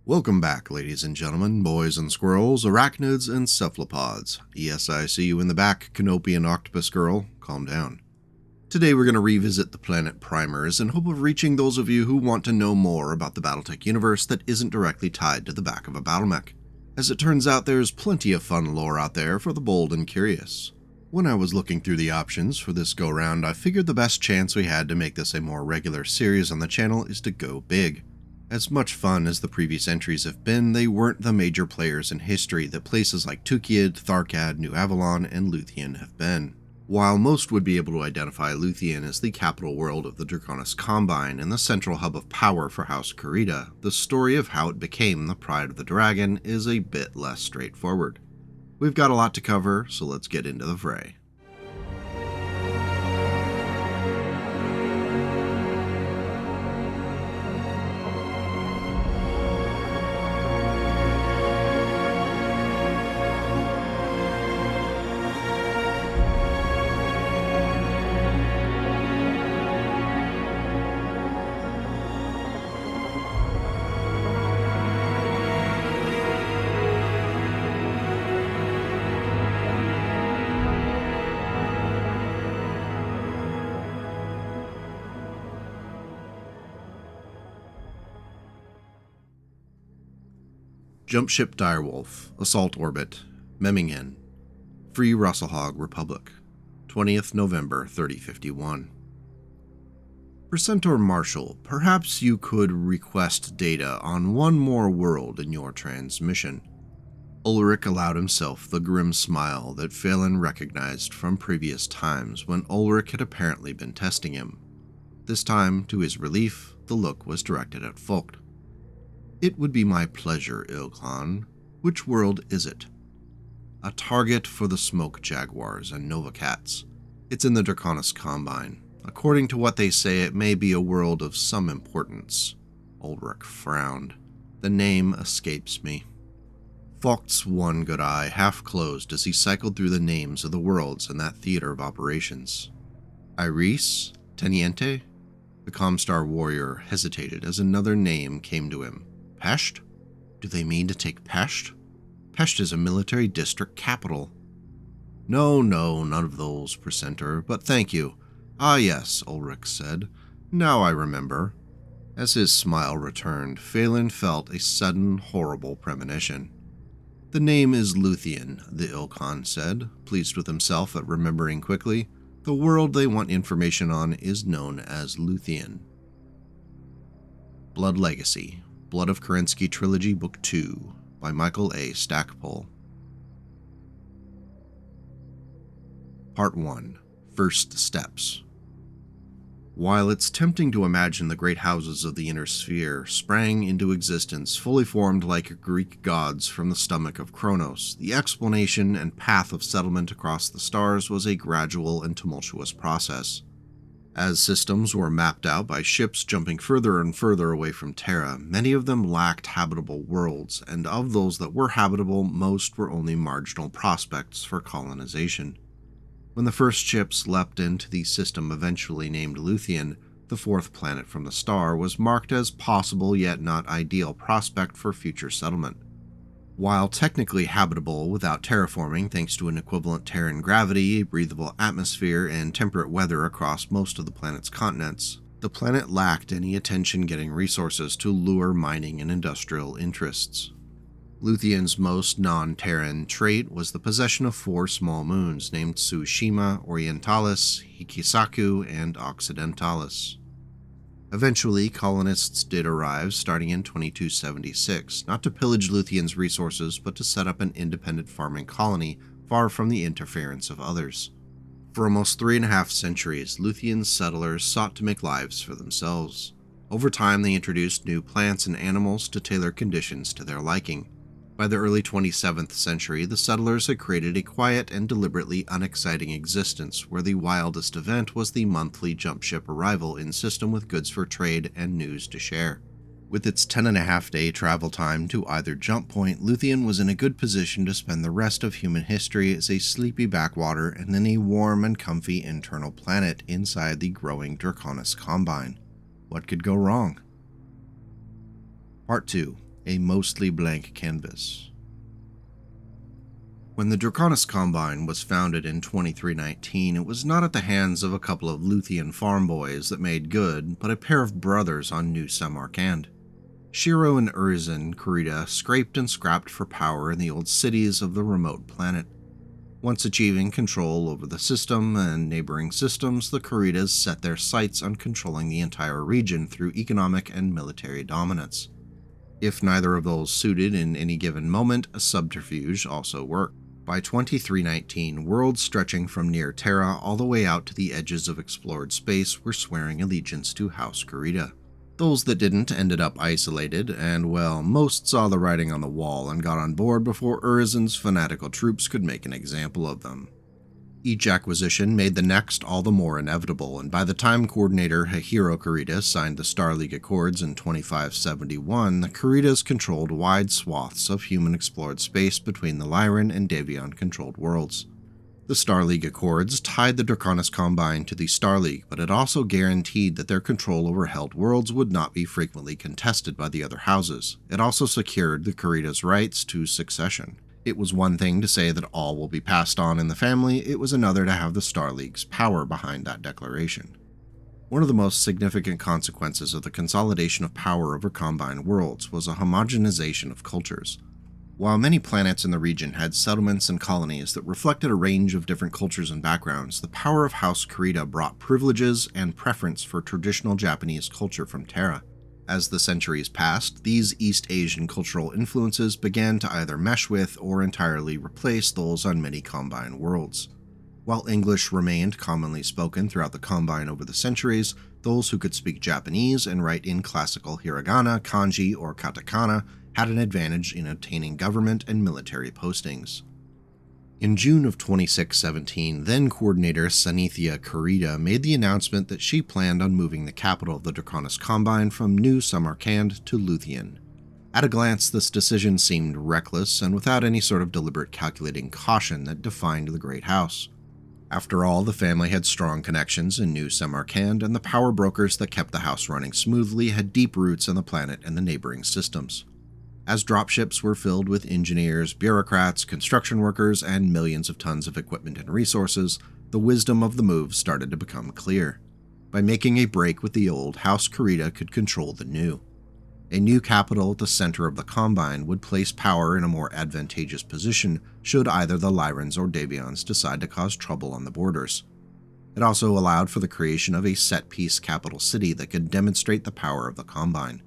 Welcome back, ladies and gentlemen, boys and squirrels, arachnids and cephalopods. Yes, I see you in the back, Canopian octopus girl. Calm down. Today we're going to revisit the planet primers in hope of reaching those of you who want to know more about the BattleTech universe that isn't directly tied to the back of a battle mech. As it turns out, there's plenty of fun lore out there for the bold and curious. When I was looking through the options for this go-round, I figured the best chance we had to make this a more regular series on the channel is to go big. As much fun as the previous entries have been, they weren't the major players in history that places like Tukiad, Tharkad, New Avalon, and Luthien have been. While most would be able to identify Luthien as the capital world of the Draconis Combine and the central hub of power for House Kurita, the story of how it became the Pride of the Dragon is a bit less straightforward. We've got a lot to cover, so let's get into the fray. Jumpship Direwolf, Assault Orbit, Memmingen, Free Russelhog Republic, 20th November 3051. Precentor Marshal, perhaps you could request data on one more world in your transmission. Ulrich allowed himself the grim smile that Phelan recognized from previous times when Ulrich had apparently been testing him. This time, to his relief, the look was directed at Vogt. It would be my pleasure, Ilkhan. Which world is it? A target for the Smoke Jaguars and Nova Cats. It's in the Draconis Combine. According to what they say, it may be a world of some importance. Ulrich frowned. The name escapes me. Vogt's one good eye half closed as he cycled through the names of the worlds in that theater of operations. Iris? Teniente? The Comstar warrior hesitated as another name came to him. Pesht? Do they mean to take Pesht? Pesht is a military district capital. No, none of those, Precentor, but thank you. Ah yes, Ulrich said. Now I remember. As his smile returned, Phelan felt a sudden, horrible premonition. The name is Luthien, the Ilkhan said, pleased with himself at remembering quickly. The world they want information on is known as Luthien. Blood Legacy, Blood of Kerensky Trilogy Book 2 by Michael A. Stackpole. Part 1. First Steps. While it's tempting to imagine the great houses of the Inner Sphere sprang into existence fully formed like Greek gods from the stomach of Kronos, the explanation and path of settlement across the stars was a gradual and tumultuous process. As systems were mapped out by ships jumping further and further away from Terra, many of them lacked habitable worlds, and of those that were habitable, most were only marginal prospects for colonization. When the first ships leapt into the system eventually named Luthien, the fourth planet from the star was marked as possible yet not ideal prospect for future settlement. While technically habitable without terraforming thanks to an equivalent Terran gravity, a breathable atmosphere, and temperate weather across most of the planet's continents, the planet lacked any attention-getting resources to lure mining and industrial interests. Luthien's most non-Terran trait was the possession of 4 small moons named Tsushima, Orientalis, Hikisaku, and Occidentalis. Eventually, colonists did arrive starting in 2276, not to pillage Luthien's resources but to set up an independent farming colony far from the interference of others. For almost 3.5 centuries, Luthien's settlers sought to make lives for themselves. Over time, they introduced new plants and animals to tailor conditions to their liking. By the early 27th century, the settlers had created a quiet and deliberately unexciting existence where the wildest event was the monthly jump ship arrival in system with goods for trade and news to share. With its 10.5-day travel time to either jump point, Luthien was in a good position to spend the rest of human history as a sleepy backwater and then a warm and comfy internal planet inside the growing Draconis Combine. What could go wrong? Part 2. a mostly blank canvas. When the Draconis Combine was founded in 2319, it was not at the hands of a couple of Luthien farm boys that made good, but a pair of brothers on New Samarkand. Shiro and Urizen Kurita scraped and scrapped for power in the old cities of the remote planet. Once achieving control over the system and neighboring systems, the Kuritas set their sights on controlling the entire region through economic and military dominance. If neither of those suited in any given moment, a subterfuge also worked. By 2319, worlds stretching from near Terra all the way out to the edges of explored space were swearing allegiance to House Kurita. Those that didn't ended up isolated, and well, most saw the writing on the wall and got on board before Urizen's fanatical troops could make an example of them. Each acquisition made the next all the more inevitable, and by the time Coordinator Hihiro Kurita signed the Star League Accords in 2571, the Kuritas controlled wide swaths of human-explored space between the Lyran and Davion-controlled worlds. The Star League Accords tied the Draconis Combine to the Star League, but it also guaranteed that their control over held worlds would not be frequently contested by the other houses. It also secured the Kuritas' rights to succession. It was one thing to say that all will be passed on in the family, it was another to have the Star League's power behind that declaration. One of the most significant consequences of the consolidation of power over Combine worlds was a homogenization of cultures. While many planets in the region had settlements and colonies that reflected a range of different cultures and backgrounds, the power of House Kurita brought privileges and preference for traditional Japanese culture from Terra. As the centuries passed, these East Asian cultural influences began to either mesh with or entirely replace those on many Combine worlds. While English remained commonly spoken throughout the Combine over the centuries, those who could speak Japanese and write in classical hiragana, kanji, or katakana had an advantage in obtaining government and military postings. In June of 2617, then Coordinator Sanithia Kurita made the announcement that she planned on moving the capital of the Draconis Combine from New Samarkand to Luthien. At a glance, this decision seemed reckless and without any sort of deliberate calculating caution that defined the Great House. After all, the family had strong connections in New Samarkand, and the power brokers that kept the house running smoothly had deep roots on the planet and the neighboring systems. As dropships were filled with engineers, bureaucrats, construction workers, and millions of tons of equipment and resources, the wisdom of the move started to become clear. By making a break with the old, House Kurita could control the new. A new capital at the center of the Combine would place power in a more advantageous position should either the Lyrans or Davions decide to cause trouble on the borders. It also allowed for the creation of a set-piece capital city that could demonstrate the power of the Combine.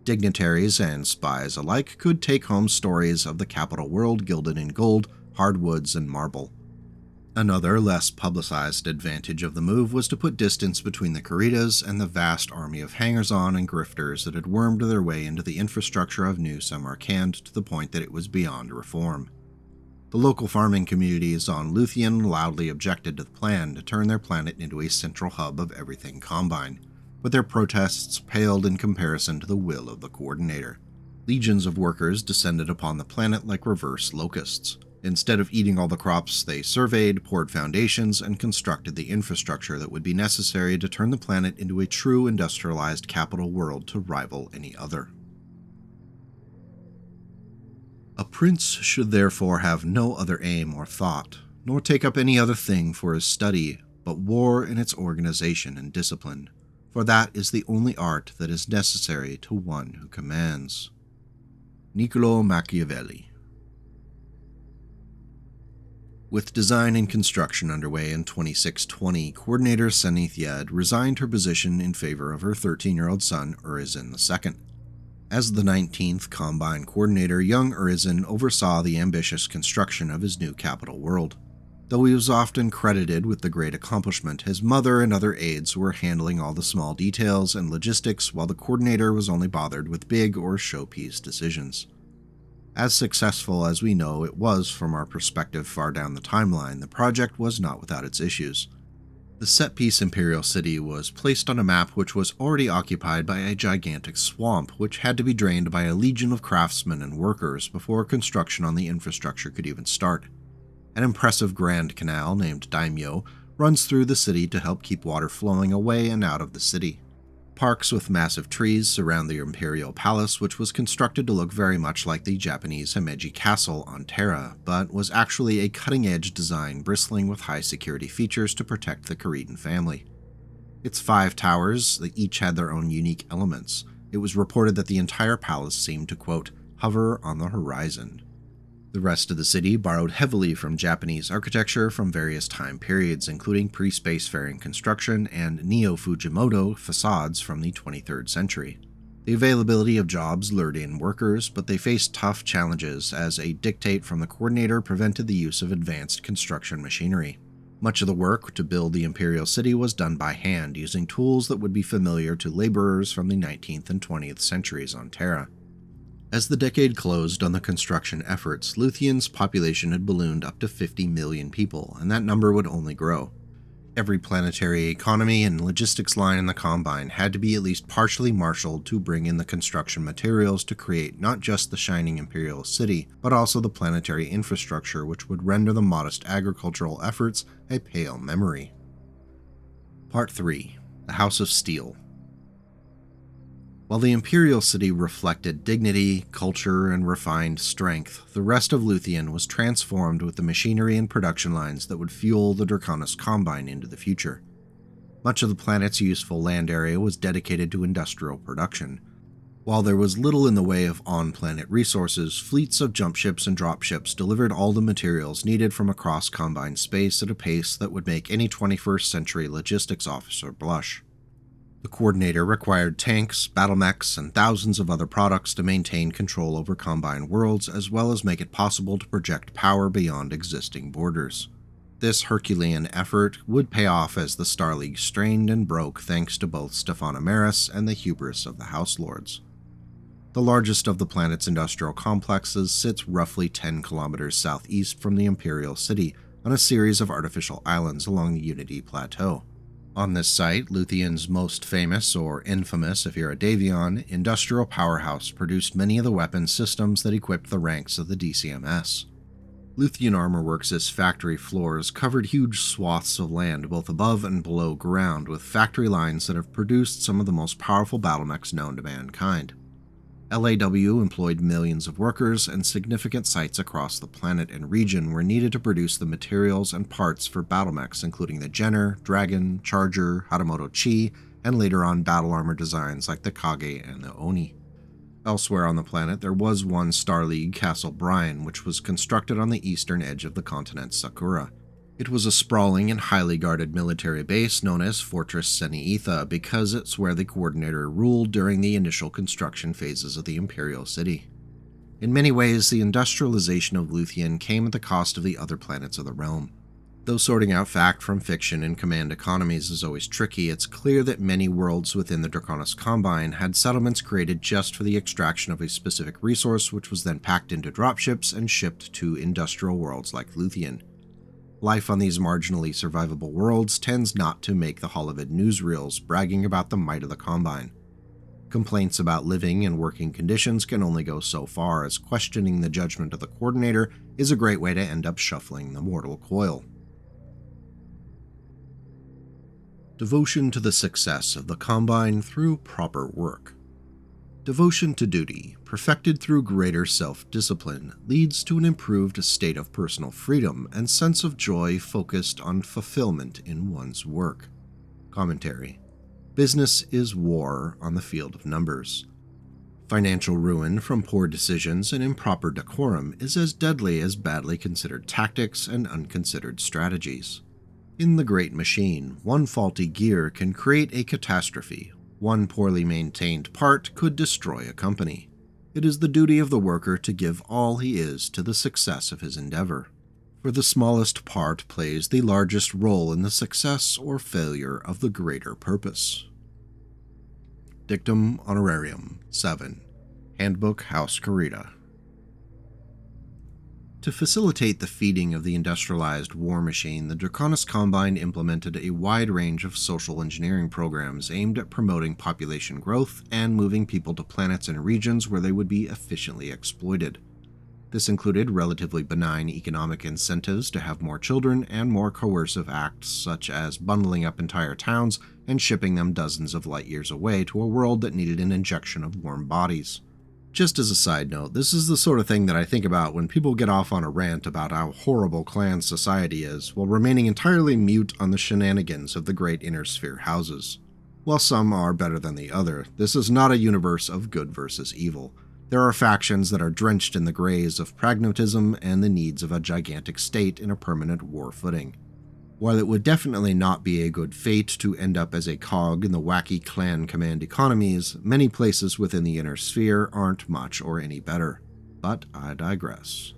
Dignitaries and spies alike could take home stories of the capital world gilded in gold, hardwoods, and marble. Another, less publicized advantage of the move was to put distance between the Kuritas and the vast army of hangers-on and grifters that had wormed their way into the infrastructure of New Samarkand to the point that it was beyond reform. The local farming communities on Luthien loudly objected to the plan to turn their planet into a central hub of everything Combine, but their protests paled in comparison to the will of the Coordinator. Legions of workers descended upon the planet like reverse locusts. Instead of eating all the crops, they surveyed, poured foundations, and constructed the infrastructure that would be necessary to turn the planet into a true industrialized capital world to rival any other. A prince should therefore have no other aim or thought, nor take up any other thing for his study, but war in its organization and discipline, for that is the only art that is necessary to one who commands. Niccolò Machiavelli. With design and construction underway in 2620, Coordinator Sanithia had resigned her position in favor of her 13-year-old son, Urizen II. As the 19th Combine Coordinator, young Urizen oversaw the ambitious construction of his new capital world. Though he was often credited with the great accomplishment, his mother and other aides were handling all the small details and logistics, while the Coordinator was only bothered with big or showpiece decisions. As successful as we know it was from our perspective far down the timeline, the project was not without its issues. The set-piece Imperial City was placed on a map which was already occupied by a gigantic swamp, which had to be drained by a legion of craftsmen and workers before construction on the infrastructure could even start. An impressive Grand Canal named Daimyo runs through the city to help keep water flowing away and out of the city. Parks with massive trees surround the Imperial Palace, which was constructed to look very much like the Japanese Himeji Castle on Terra, but was actually a cutting-edge design bristling with high-security features to protect the Kuritan family. Its 5 towers, they each had their own unique elements. It was reported that the entire palace seemed to, quote, hover on the horizon. The rest of the city borrowed heavily from Japanese architecture from various time periods, including pre-spacefaring construction and Neo-Fujimoto facades from the 23rd century. The availability of jobs lured in workers, but they faced tough challenges as a dictate from the coordinator prevented the use of advanced construction machinery. Much of the work to build the Imperial City was done by hand, using tools that would be familiar to laborers from the 19th and 20th centuries on Terra. As the decade closed on the construction efforts, Luthien's population had ballooned up to 50 million people, and that number would only grow. Every planetary economy and logistics line in the Combine had to be at least partially marshaled to bring in the construction materials to create not just the shining Imperial City, but also the planetary infrastructure which would render the modest agricultural efforts a pale memory. Part 3. The House of Steel. While the Imperial City reflected dignity, culture, and refined strength, the rest of Luthien was transformed with the machinery and production lines that would fuel the Draconis Combine into the future. Much of the planet's useful land area was dedicated to industrial production. While there was little in the way of on-planet resources, fleets of jump ships and drop ships delivered all the materials needed from across Combine space at a pace that would make any 21st century logistics officer blush. The Coordinator required tanks, battle mechs, and thousands of other products to maintain control over Combine worlds, as well as make it possible to project power beyond existing borders. This Herculean effort would pay off as the Star League strained and broke thanks to both Stefana Maris and the hubris of the House Lords. The largest of the planet's industrial complexes sits roughly 10 kilometers southeast from the Imperial City, on a series of artificial islands along the Unity Plateau. On this site, Luthien's most famous, or infamous if you're a Davion, industrial powerhouse produced many of the weapon systems that equipped the ranks of the DCMS. Luthien Armor Works' factory floors covered huge swaths of land both above and below ground, with factory lines that have produced some of the most powerful battlemechs known to mankind. LAW employed millions of workers, and significant sites across the planet and region were needed to produce the materials and parts for battlemechs, including the Jenner, Dragon, Charger, Hatamoto Chi, and later on battle armor designs like the Kage and the Oni. Elsewhere on the planet, there was one Star League Castle Bryan, which was constructed on the eastern edge of the continent Sakura. It was a sprawling and highly guarded military base known as Fortress Senietha because it's where the Coordinator ruled during the initial construction phases of the Imperial City. In many ways, the industrialization of Luthien came at the cost of the other planets of the realm. Though sorting out fact from fiction in command economies is always tricky, it's clear that many worlds within the Draconis Combine had settlements created just for the extraction of a specific resource, which was then packed into dropships and shipped to industrial worlds like Luthien. Life on these marginally survivable worlds tends not to make the Hollywood newsreels bragging about the might of the Combine. Complaints about living and working conditions can only go so far, as questioning the judgment of the Coordinator is a great way to end up shuffling the mortal coil. Devotion to the success of the Combine through proper work. Devotion to duty, perfected through greater self-discipline, leads to an improved state of personal freedom and sense of joy focused on fulfillment in one's work. Commentary. Business is war on the field of numbers. Financial ruin from poor decisions and improper decorum is as deadly as badly considered tactics and unconsidered strategies. In the Great Machine, one faulty gear can create a catastrophe. One poorly maintained part could destroy a company. It is the duty of the worker to give all he is to the success of his endeavor, for the smallest part plays the largest role in the success or failure of the greater purpose. Dictum Honorarium 7. Handbook House Kurita. To facilitate the feeding of the industrialized war machine, the Draconis Combine implemented a wide range of social engineering programs aimed at promoting population growth and moving people to planets and regions where they would be efficiently exploited. This included relatively benign economic incentives to have more children and more coercive acts such as bundling up entire towns and shipping them dozens of light years away to a world that needed an injection of warm bodies. Just as a side note, this is the sort of thing that I think about when people get off on a rant about how horrible clan society is, while remaining entirely mute on the shenanigans of the great inner sphere houses. While some are better than the other, this is not a universe of good versus evil. There are factions that are drenched in the grays of pragmatism and the needs of a gigantic state in a permanent war footing. While it would definitely not be a good fate to end up as a cog in the wacky clan command economies, many places within the inner sphere aren't much or any better. But I digress.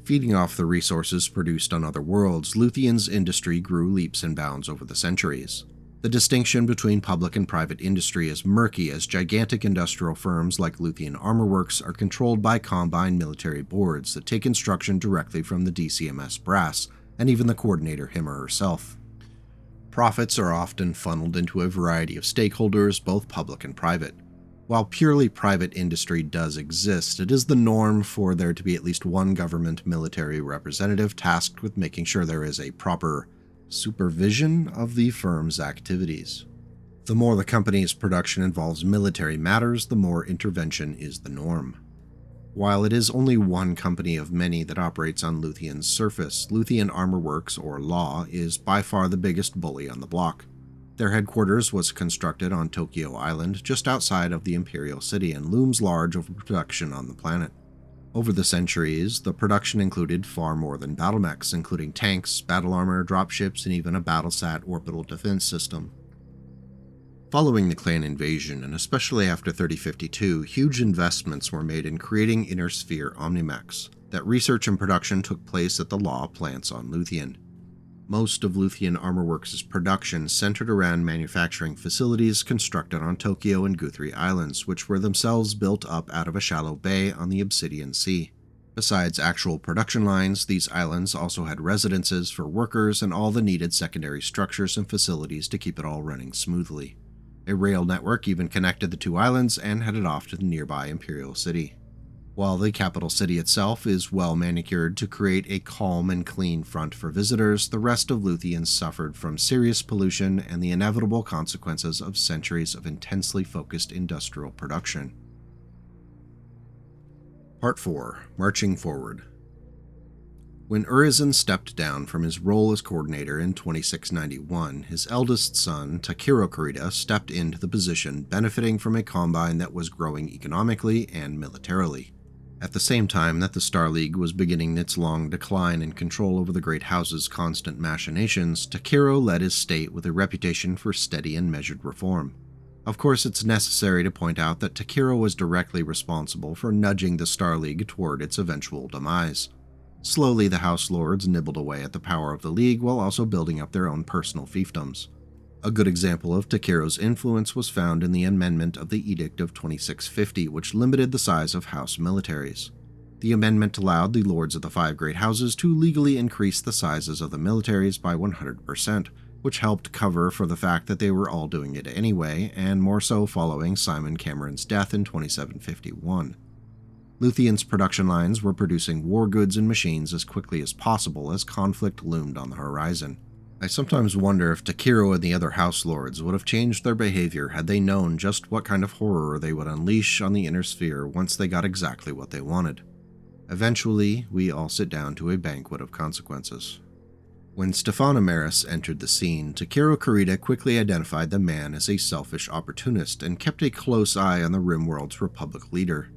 Feeding off the resources produced on other worlds, Luthien's industry grew leaps and bounds over the centuries. The distinction between public and private industry is murky as gigantic industrial firms like Luthien Armor Works are controlled by combined military boards that take instruction directly from the DCMS brass, and even the coordinator him or herself. Profits are often funneled into a variety of stakeholders, both public and private. While purely private industry does exist, it is the norm for there to be at least one government military representative tasked with making sure there is a proper supervision of the firm's activities. The more the company's production involves military matters, the more intervention is the norm. While it is only one company of many that operates on Luthien's surface, Luthien Armor Works, or LAW, is by far the biggest bully on the block. Their headquarters was constructed on Tokyo Island, just outside of the Imperial City, and looms large over production on the planet. Over the centuries, the production included far more than battle mechs, including tanks, battle armor, dropships, and even a battlesat orbital defense system. Following the clan invasion, and especially after 3052, huge investments were made in creating inner sphere omnimechs. That research and production took place at the Law plants on Luthien. Most of Luthien Armor Works' production centered around manufacturing facilities constructed on Tokyo and Guthrie Islands, which were themselves built up out of a shallow bay on the Obsidian Sea. Besides actual production lines, these islands also had residences for workers and all the needed secondary structures and facilities to keep it all running smoothly. A rail network even connected the two islands and headed off to the nearby Imperial City. While the capital city itself is well manicured to create a calm and clean front for visitors, the rest of Luthien suffered from serious pollution and the inevitable consequences of centuries of intensely focused industrial production. Part 4. Marching Forward. When Urizen stepped down from his role as coordinator in 2691, his eldest son, Takiro Kurita, stepped into the position, benefiting from a combine that was growing economically and militarily. At the same time that the Star League was beginning its long decline in control over the Great House's constant machinations, Takiro led his state with a reputation for steady and measured reform. Of course, it's necessary to point out that Takiro was directly responsible for nudging the Star League toward its eventual demise. Slowly, the House Lords nibbled away at the power of the League while also building up their own personal fiefdoms. A good example of Takiro's influence was found in the amendment of the Edict of 2650, which limited the size of House militaries. The amendment allowed the Lords of the Five Great Houses to legally increase the sizes of the militaries by 100%, which helped cover for the fact that they were all doing it anyway, and more so following Simon Cameron's death in 2751. Luthien's production lines were producing war goods and machines as quickly as possible as conflict loomed on the horizon. I sometimes wonder if Takiro and the other House Lords would have changed their behavior had they known just what kind of horror they would unleash on the Inner Sphere once they got exactly what they wanted. Eventually, we all sit down to a banquet of consequences. When Stefan Amaris entered the scene, Takiro Kurita quickly identified the man as a selfish opportunist and kept a close eye on the Rimworld's Republic leader.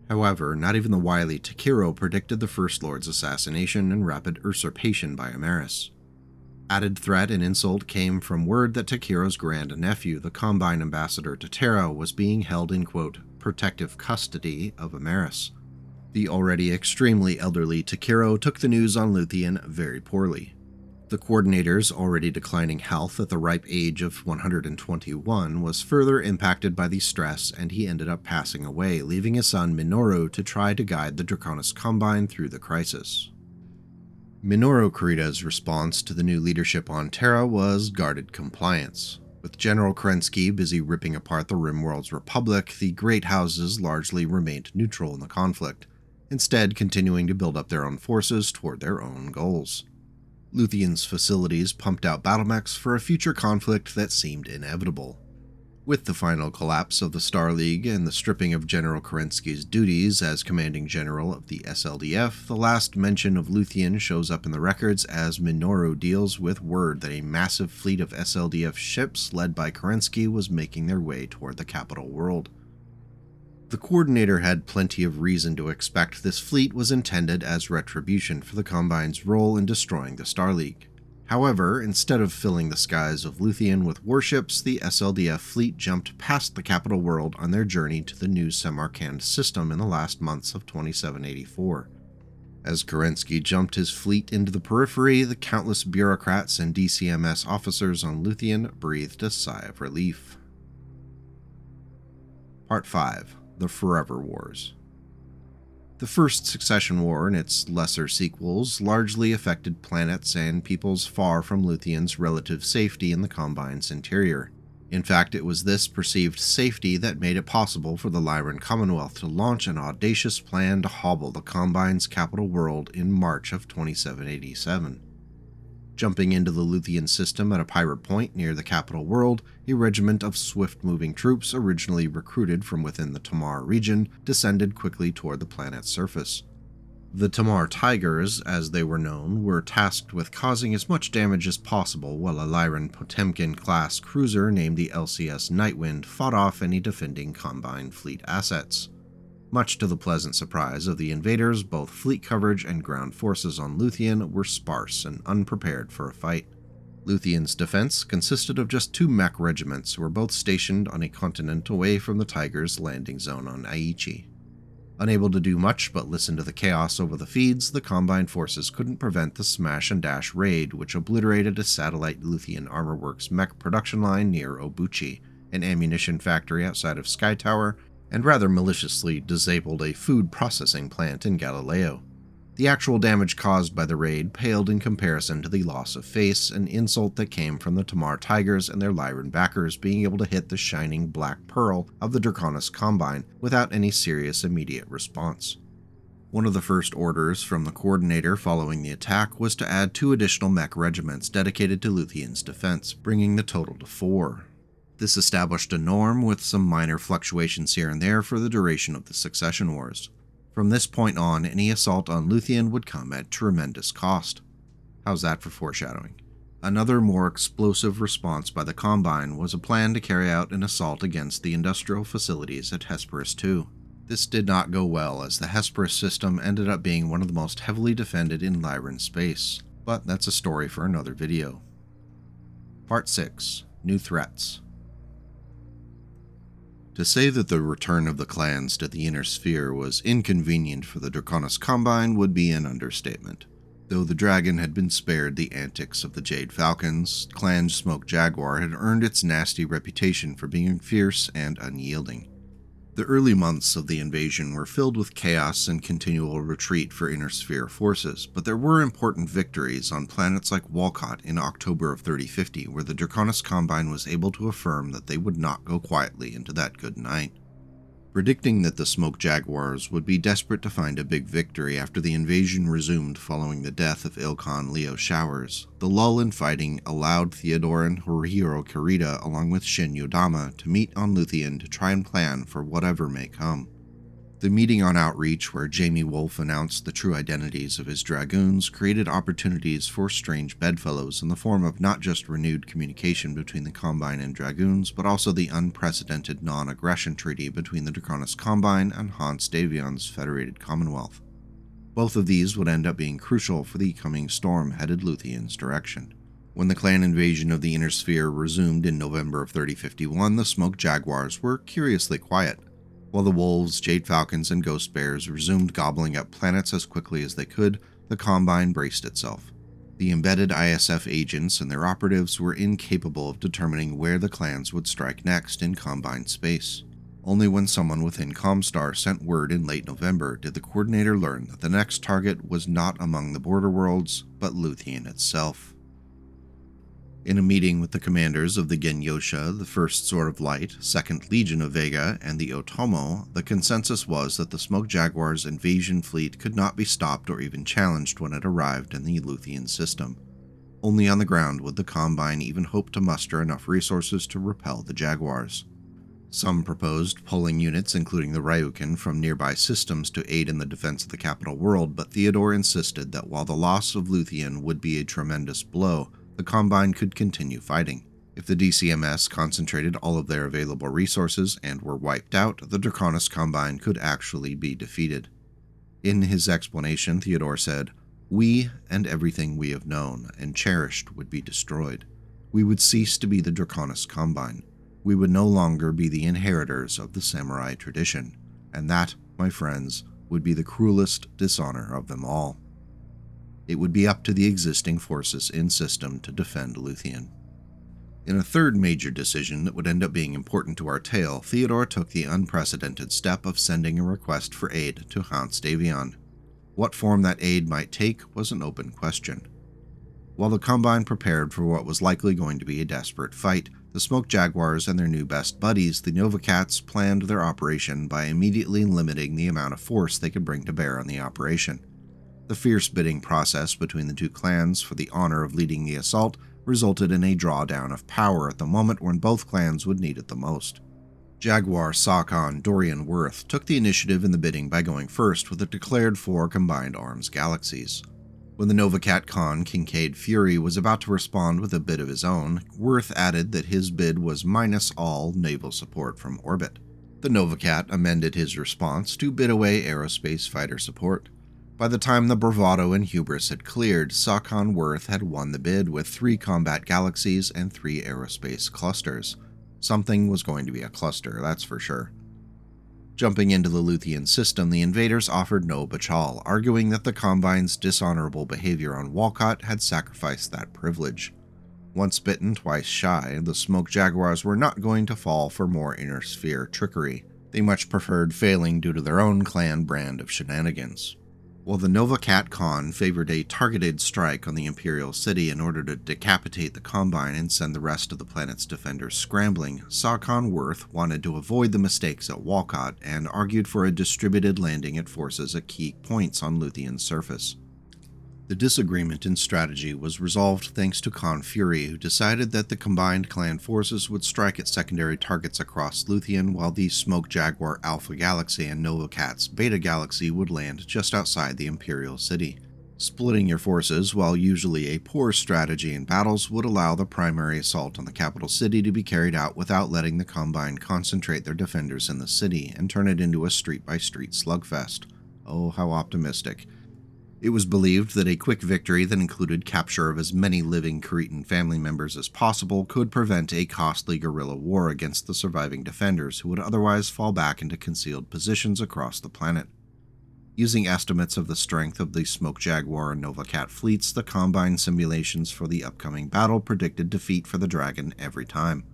However, not even the wily Takiro predicted the First Lord's assassination and rapid usurpation by Amaris. Added threat and insult came from word that Takiro's grandnephew, the Combine Ambassador to Terra, was being held in, quote, protective custody of Amaris. The already extremely elderly Takiro took the news on Luthien very poorly. The Coordinator's already declining health at the ripe age of 121 was further impacted by the stress, and he ended up passing away, leaving his son Minoru to try to guide the Draconis Combine through the crisis. Minoru Kurita's response to the new leadership on Terra was guarded compliance. With General Kerensky busy ripping apart the Rimworld's Republic, the Great Houses largely remained neutral in the conflict. instead continuing to build up their own forces toward their own goals. Luthien's facilities pumped out battlemechs for a future conflict that seemed inevitable. With the final collapse of the Star League and the stripping of General Kerensky's duties as commanding general of the SLDF, the last mention of Luthien shows up in the records as Minoru deals with word that a massive fleet of SLDF ships led by Kerensky was making their way toward the capital world. The Coordinator had plenty of reason to expect this fleet was intended as retribution for the Combine's role in destroying the Star League. However, instead of filling the skies of Luthien with warships, the SLDF fleet jumped past the capital world on their journey to the new Samarkand system in the last months of 2784. As Kerensky jumped his fleet into the periphery, the countless bureaucrats and DCMS officers on Luthien breathed a sigh of relief. Part 5. The Forever Wars. The First Succession War and its lesser sequels largely affected planets and peoples far from Luthien's relative safety in the Combine's interior. In fact, it was this perceived safety that made it possible for the Lyran Commonwealth to launch an audacious plan to hobble the Combine's capital world in March of 2787. Jumping into the Luthien system at a pirate point near the capital world, a regiment of swift-moving troops originally recruited from within the Tamar region descended quickly toward the planet's surface. The Tamar Tigers, as they were known, were tasked with causing as much damage as possible while a Lyran Potemkin-class cruiser named the LCS Nightwind fought off any defending Combine fleet assets. Much to the pleasant surprise of the invaders, both fleet coverage and ground forces on Luthien were sparse and unprepared for a fight. Luthien's defense consisted of just 2 mech regiments who were both stationed on a continent away from the Tigers' landing zone on Aichi. Unable to do much but listen to the chaos over the feeds, the Combine forces couldn't prevent the smash-and-dash raid, which obliterated a satellite Luthien Armorworks mech production line near Obuchi, an ammunition factory outside of Sky Tower, and rather maliciously disabled a food processing plant in Galileo. The actual damage caused by the raid paled in comparison to the loss of face, an insult that came from the Tamar Tigers and their Lyran backers being able to hit the shining black pearl of the Draconis Combine without any serious immediate response. One of the first orders from the Coordinator following the attack was to add 2 additional mech regiments dedicated to Luthien's defense, bringing the total to 4. This established a norm with some minor fluctuations here and there for the duration of the Succession Wars. From this point on, any assault on Luthien would come at tremendous cost. How's that for foreshadowing? Another more explosive response by the Combine was a plan to carry out an assault against the industrial facilities at Hesperus II. This did not go well, as the Hesperus system ended up being one of the most heavily defended in Lyran space, but that's a story for another video. Part 6. New Threats. To say that the return of the clans to the Inner Sphere was inconvenient for the Draconis Combine would be an understatement. Though the dragon had been spared the antics of the Jade Falcons, Clan Smoke Jaguar had earned its nasty reputation for being fierce and unyielding. The early months of the invasion were filled with chaos and continual retreat for Inner Sphere forces, but there were important victories on planets like Walcott in October of 3050, where the Draconis Combine was able to affirm that they would not go quietly into that good night. Predicting that the Smoke Jaguars would be desperate to find a big victory after the invasion resumed following the death of Ilkhan Leo Showers, the lull in fighting allowed Theodore and Horihiro Kurita along with Shin Yodama to meet on Luthien to try and plan for whatever may come. The meeting on Outreach, where Jamie Wolfe announced the true identities of his dragoons, created opportunities for strange bedfellows in the form of not just renewed communication between the Combine and Dragoons, but also the unprecedented non-aggression treaty between the Draconis Combine and Hans Davion's Federated Commonwealth. Both of these would end up being crucial for the coming storm headed Luthien's direction. When the clan invasion of the Inner Sphere resumed in November of 3051, the Smoke Jaguars were curiously quiet. While the Wolves, Jade Falcons, and Ghost Bears resumed gobbling up planets as quickly as they could, the Combine braced itself. The embedded ISF agents and their operatives were incapable of determining where the clans would strike next in Combine space. Only when someone within Comstar sent word in late November did the Coordinator learn that the next target was not among the border worlds, but Luthien itself. In a meeting with the commanders of the Genyosha, the First Sword of Light, 2nd Legion of Vega, and the Otomo, the consensus was that the Smoke Jaguar's invasion fleet could not be stopped or even challenged when it arrived in the Luthien system. Only on the ground would the Combine even hope to muster enough resources to repel the Jaguars. Some proposed pulling units, including the Ryukin, from nearby systems to aid in the defense of the capital world, but Theodore insisted that while the loss of Luthien would be a tremendous blow, the Combine could continue fighting. If the DCMS concentrated all of their available resources and were wiped out, the Draconis Combine could actually be defeated. In his explanation, Theodore said, "We and everything we have known and cherished would be destroyed. We would cease to be the Draconis Combine. We would no longer be the inheritors of the samurai tradition, and that, my friends, would be the cruelest dishonor of them all. It would be up to the existing forces in system to defend Luthien." In a third major decision that would end up being important to our tale, Theodore took the unprecedented step of sending a request for aid to HandBook. What form that aid might take was an open question. While the Combine prepared for what was likely going to be a desperate fight, the Smoke Jaguars and their new best buddies, the Novacats, planned their operation by immediately limiting the amount of force they could bring to bear on the operation. The fierce bidding process between the two clans for the honor of leading the assault resulted in a drawdown of power at the moment when both clans would need it the most. Jaguar Sakon Dorian Worth took the initiative in the bidding by going first with a declared 4 combined arms galaxies. When the Novacat Khan Kincaid Fury was about to respond with a bid of his own, Worth added that his bid was minus all naval support from orbit. The Novacat amended his response to bid away aerospace fighter support. By the time the bravado and hubris had cleared, Sakon Worth had won the bid with 3 combat galaxies and 3 aerospace clusters. Something was going to be a cluster, that's for sure. Jumping into the Luthien system, the invaders offered no bachal, arguing that the Combine's dishonorable behavior on Walcott had sacrificed that privilege. Once bitten, twice shy, the Smoke Jaguars were not going to fall for more inner sphere trickery. They much preferred failing due to their own clan brand of shenanigans. While the Novacat Khan favored a targeted strike on the Imperial City in order to decapitate the Combine and send the rest of the planet's defenders scrambling, Sakon Worth wanted to avoid the mistakes at Walcott and argued for a distributed landing at forces at key points on Luthien's surface. The disagreement in strategy was resolved thanks to Khan Fury, who decided that the combined clan forces would strike at secondary targets across Luthien, while the Smoke Jaguar Alpha Galaxy and Novacat's Beta Galaxy would land just outside the Imperial City. Splitting your forces, while usually a poor strategy in battles, would allow the primary assault on the capital city to be carried out without letting the Combine concentrate their defenders in the city and turn it into a street-by-street slugfest. Oh, how optimistic. It was believed that a quick victory that included capture of as many living Kuritan family members as possible could prevent a costly guerrilla war against the surviving defenders who would otherwise fall back into concealed positions across the planet. Using estimates of the strength of the Smoke Jaguar and Novacat fleets, the Combine simulations for the upcoming battle predicted defeat for the Dragon every time.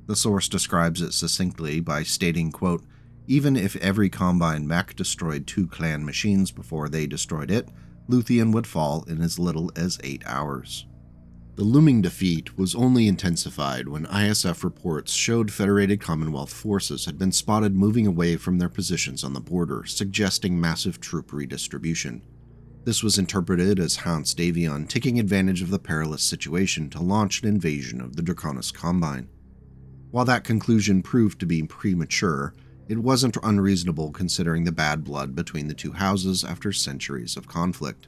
The source describes it succinctly by stating, quote, "Even if every Combine mech destroyed 2 clan machines before they destroyed it, Luthien would fall in as little as 8 hours. The looming defeat was only intensified when ISF reports showed Federated Commonwealth forces had been spotted moving away from their positions on the border, suggesting massive troop redistribution. This was interpreted as HandBook taking advantage of the perilous situation to launch an invasion of the Draconis Combine. While that conclusion proved to be premature, it wasn't unreasonable considering the bad blood between the two houses after centuries of conflict.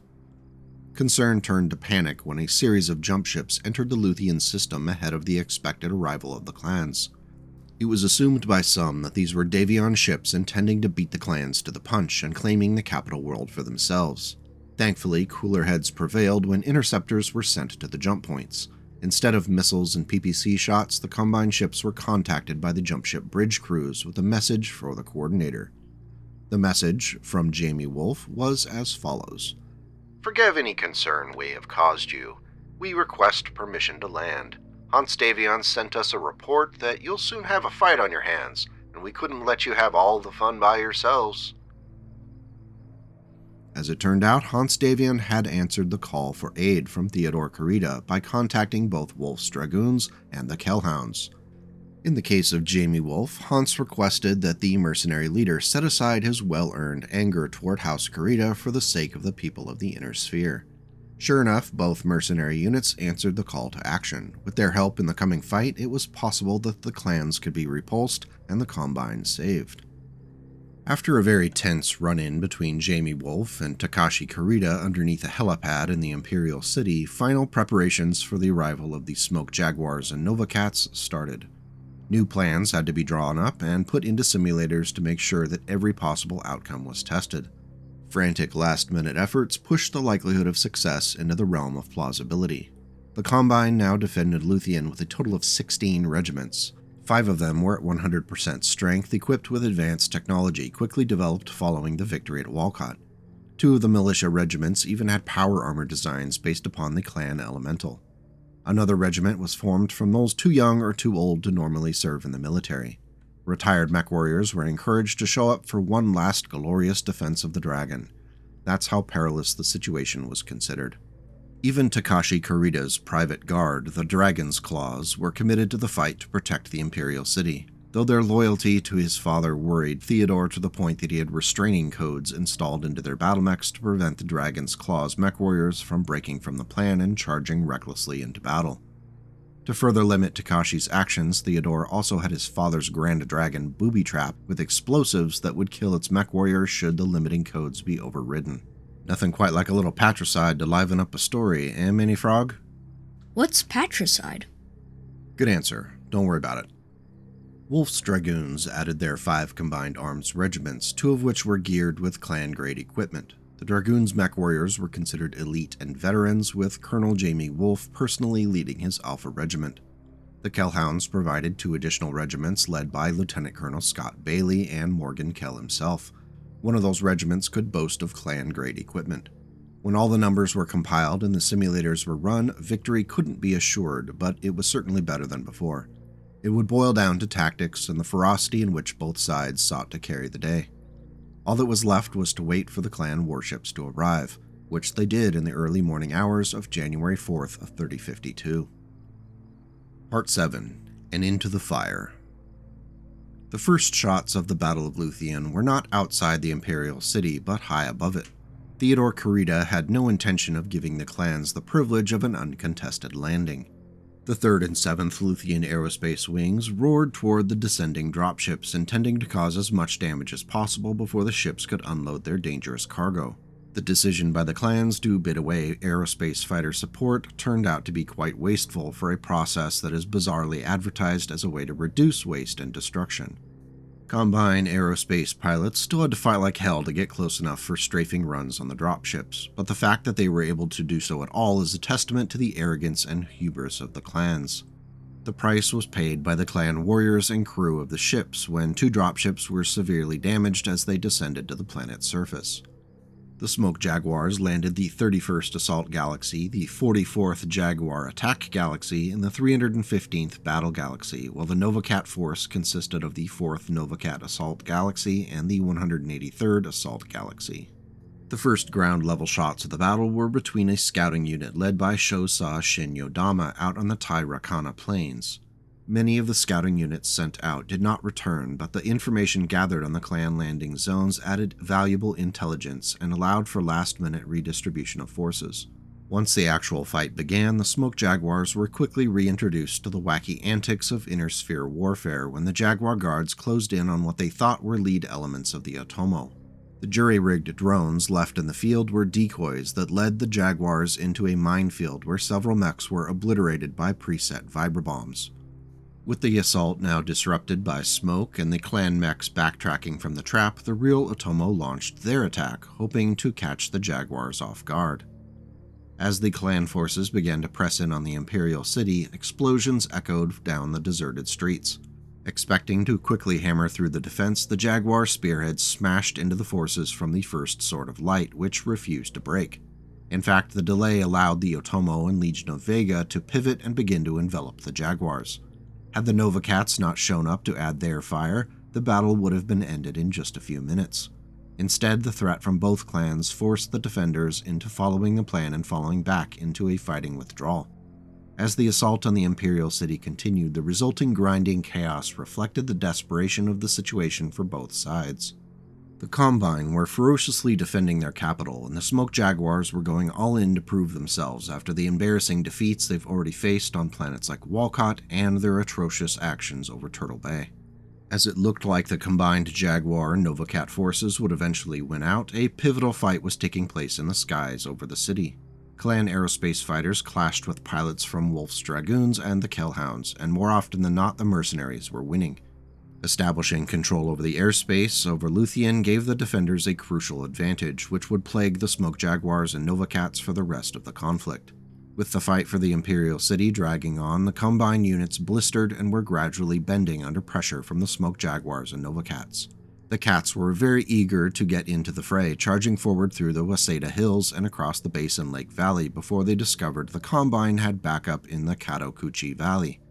Concern turned to panic when a series of jump ships entered the Luthien system ahead of the expected arrival of the clans. It was assumed by some that these were Davion ships intending to beat the clans to the punch and claiming the capital world for themselves. Thankfully, cooler heads prevailed when interceptors were sent to the jump points. Instead of missiles and PPC shots, the Combine ships were contacted by the jump ship bridge crews with a message for the coordinator. The message, from Jamie Wolfe, was as follows. "Forgive any concern we have caused you. We request permission to land. HandBook sent us a report that you'll soon have a fight on your hands, and we couldn't let you have all the fun by yourselves." As it turned out, Hans Davian had answered the call for aid from Theodore Kurita by contacting both Wolf's Dragoons and the Kellhounds. In the case of Jamie Wolf, Hans requested that the mercenary leader set aside his well-earned anger toward House Kurita for the sake of the people of the Inner Sphere. Sure enough, both mercenary units answered the call to action. With their help in the coming fight, it was possible that the clans could be repulsed and the Combine saved. After a very tense run-in between Jamie Wolf and Takashi Kurita underneath a helipad in the Imperial City, final preparations for the arrival of the Smoke Jaguars and Nova Cats started. New plans had to be drawn up and put into simulators to make sure that every possible outcome was tested. Frantic last-minute efforts pushed the likelihood of success into the realm of plausibility. The Combine now defended Luthien with a total of 16 regiments. 5 of them were at 100% strength, equipped with advanced technology quickly developed following the victory at Walcott. 2 of the militia regiments even had power armor designs based upon the clan elemental. Another regiment was formed from those too young or too old to normally serve in the military. Retired mech warriors were encouraged to show up for one last glorious defense of the dragon. That's how perilous the situation was considered. Even Takashi Kurita's private guard, the Dragon's Claws, were committed to the fight to protect the Imperial City, though their loyalty to his father worried Theodore to the point that he had restraining codes installed into their battle mechs to prevent the Dragon's Claws mech warriors from breaking from the plan and charging recklessly into battle. To further limit Takashi's actions, Theodore also had his father's Grand Dragon booby trap with explosives that would kill its mech warriors should the limiting codes be overridden. Nothing quite like a little patricide to liven up a story, eh, Mini Frog? What's patricide? Good answer. Don't worry about it. Wolf's Dragoons added their 5 combined arms regiments, 2 of which were geared with clan-grade equipment. The Dragoons' mech warriors were considered elite and veterans, with Colonel Jamie Wolf personally leading his Alpha Regiment. The Kellhounds provided 2 additional regiments led by Lieutenant Colonel Scott Bailey and Morgan Kell himself. One of those regiments could boast of clan-grade equipment. When all the numbers were compiled and the simulators were run, victory couldn't be assured, but it was certainly better than before. It would boil down to tactics and the ferocity in which both sides sought to carry the day. All that was left was to wait for the clan warships to arrive, which they did in the early morning hours of January 4th of 3052. Part 7. And Into the Fire. The first shots of the Battle of Luthien were not outside the Imperial City, but high above it. Theodore Kurita had no intention of giving the clans the privilege of an uncontested landing. The 3rd and 7th Luthien aerospace wings roared toward the descending dropships, intending to cause as much damage as possible before the ships could unload their dangerous cargo. The decision by the clans to bid away aerospace fighter support turned out to be quite wasteful for a process that is bizarrely advertised as a way to reduce waste and destruction. Combine aerospace pilots still had to fight like hell to get close enough for strafing runs on the dropships, but the fact that they were able to do so at all is a testament to the arrogance and hubris of the clans. The price was paid by the clan warriors and crew of the ships when 2 dropships were severely damaged as they descended to the planet's surface. The Smoke Jaguars landed the 31st Assault Galaxy, the 44th Jaguar Attack Galaxy, and the 315th Battle Galaxy, while the Novacat force consisted of the 4th Novacat Assault Galaxy and the 183rd Assault Galaxy. The first ground-level shots of the battle were between a scouting unit led by Shosa Shin Yodama out on the Tairakana Plains. Many of the scouting units sent out did not return, but the information gathered on the clan landing zones added valuable intelligence and allowed for last-minute redistribution of forces. Once the actual fight began, the Smoke Jaguars were quickly reintroduced to the wacky antics of Inner Sphere warfare when the Jaguar guards closed in on what they thought were lead elements of the Otomo. The jury-rigged drones left in the field were decoys that led the Jaguars into a minefield where several mechs were obliterated by preset vibrobombs. With the assault now disrupted by smoke and the clan mechs backtracking from the trap, the real Otomo launched their attack, hoping to catch the Jaguars off guard. As the clan forces began to press in on the Imperial City, explosions echoed down the deserted streets. Expecting to quickly hammer through the defense, the Jaguar spearheads smashed into the forces from the First Sword of Light, which refused to break. In fact, the delay allowed the Otomo and Legion of Vega to pivot and begin to envelop the Jaguars. Had the Novacats not shown up to add their fire, the battle would have been ended in just a few minutes. Instead, the threat from both clans forced the defenders into following the plan and falling back into a fighting withdrawal. As the assault on the Imperial City continued, the resulting grinding chaos reflected the desperation of the situation for both sides. The Combine were ferociously defending their capital, and the Smoke Jaguars were going all in to prove themselves after the embarrassing defeats they've already faced on planets like Walcott and their atrocious actions over Turtle Bay. As it looked like the combined Jaguar and Novacat forces would eventually win out, a pivotal fight was taking place in the skies over the city. Clan aerospace fighters clashed with pilots from Wolf's Dragoons and the Kellhounds, and more often than not the mercenaries were winning. Establishing control over the airspace over Luthien gave the defenders a crucial advantage, which would plague the Smoke Jaguars and Novacats for the rest of the conflict. With the fight for the Imperial City dragging on, the Combine units blistered and were gradually bending under pressure from the Smoke Jaguars and Novacats. The Cats were very eager to get into the fray, charging forward through the Waseda Hills and across the Basin Lake Valley before they discovered the Combine had backup in the Katokuchi Valley.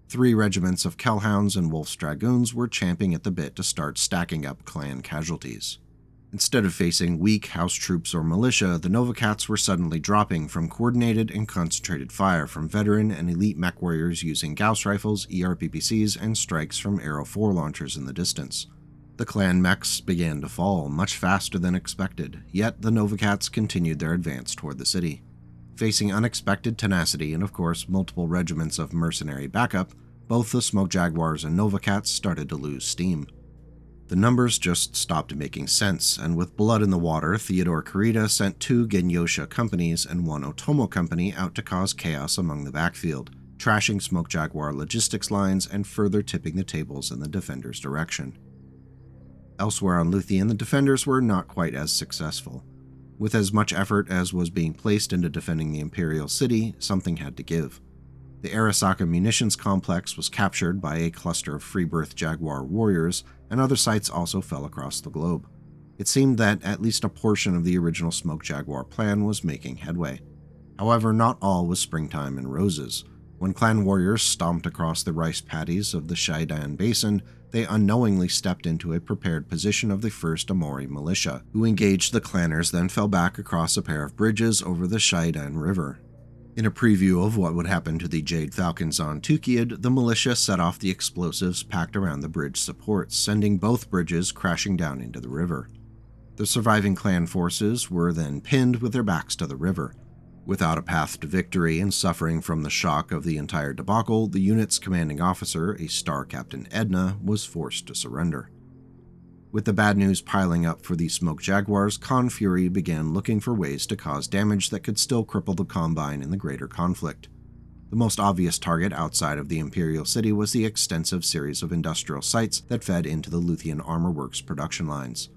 3 regiments of Kellhounds and Wolf's Dragoons were champing at the bit to start stacking up clan casualties. Instead of facing weak house troops or militia, the Novacats were suddenly dropping from coordinated and concentrated fire from veteran and elite mech warriors using Gauss rifles, ERPPCs, and strikes from Arrow 4 launchers in the distance. The clan mechs began to fall much faster than expected, yet the Novacats continued their advance toward the city. Facing unexpected tenacity and of course multiple regiments of mercenary backup, both the Smoke Jaguars and Novacats started to lose steam. The numbers just stopped making sense, and with blood in the water, Theodore Kurita sent 2 Genyosha companies and 1 Otomo company out to cause chaos among the backfield, trashing Smoke Jaguar logistics lines and further tipping the tables in the defenders' direction. Elsewhere on Luthien, the defenders were not quite as successful. With as much effort as was being placed into defending the Imperial City, something had to give. The Arasaka munitions complex was captured by a cluster of Freebirth Jaguar warriors, and other sites also fell across the globe. It seemed that at least a portion of the original Smoke Jaguar plan was making headway. However, not all was springtime and roses. When clan warriors stomped across the rice paddies of the Shaidan Basin, they unknowingly stepped into a prepared position of the 1st Amori militia, who engaged the clanners, then fell back across a pair of bridges over the Shaidan River. In a preview of what would happen to the Jade Falcons on Tukiad, the militia set off the explosives packed around the bridge supports, sending both bridges crashing down into the river. The surviving clan forces were then pinned with their backs to the river. Without a path to victory and suffering from the shock of the entire debacle, the unit's commanding officer, a Star Captain Eadeh, was forced to surrender. With the bad news piling up for the Smoke Jaguars, Khan Fury began looking for ways to cause damage that could still cripple the Combine in the greater conflict. The most obvious target outside of the Imperial City was the extensive series of industrial sites that fed into the Luthien Armor Works production lines.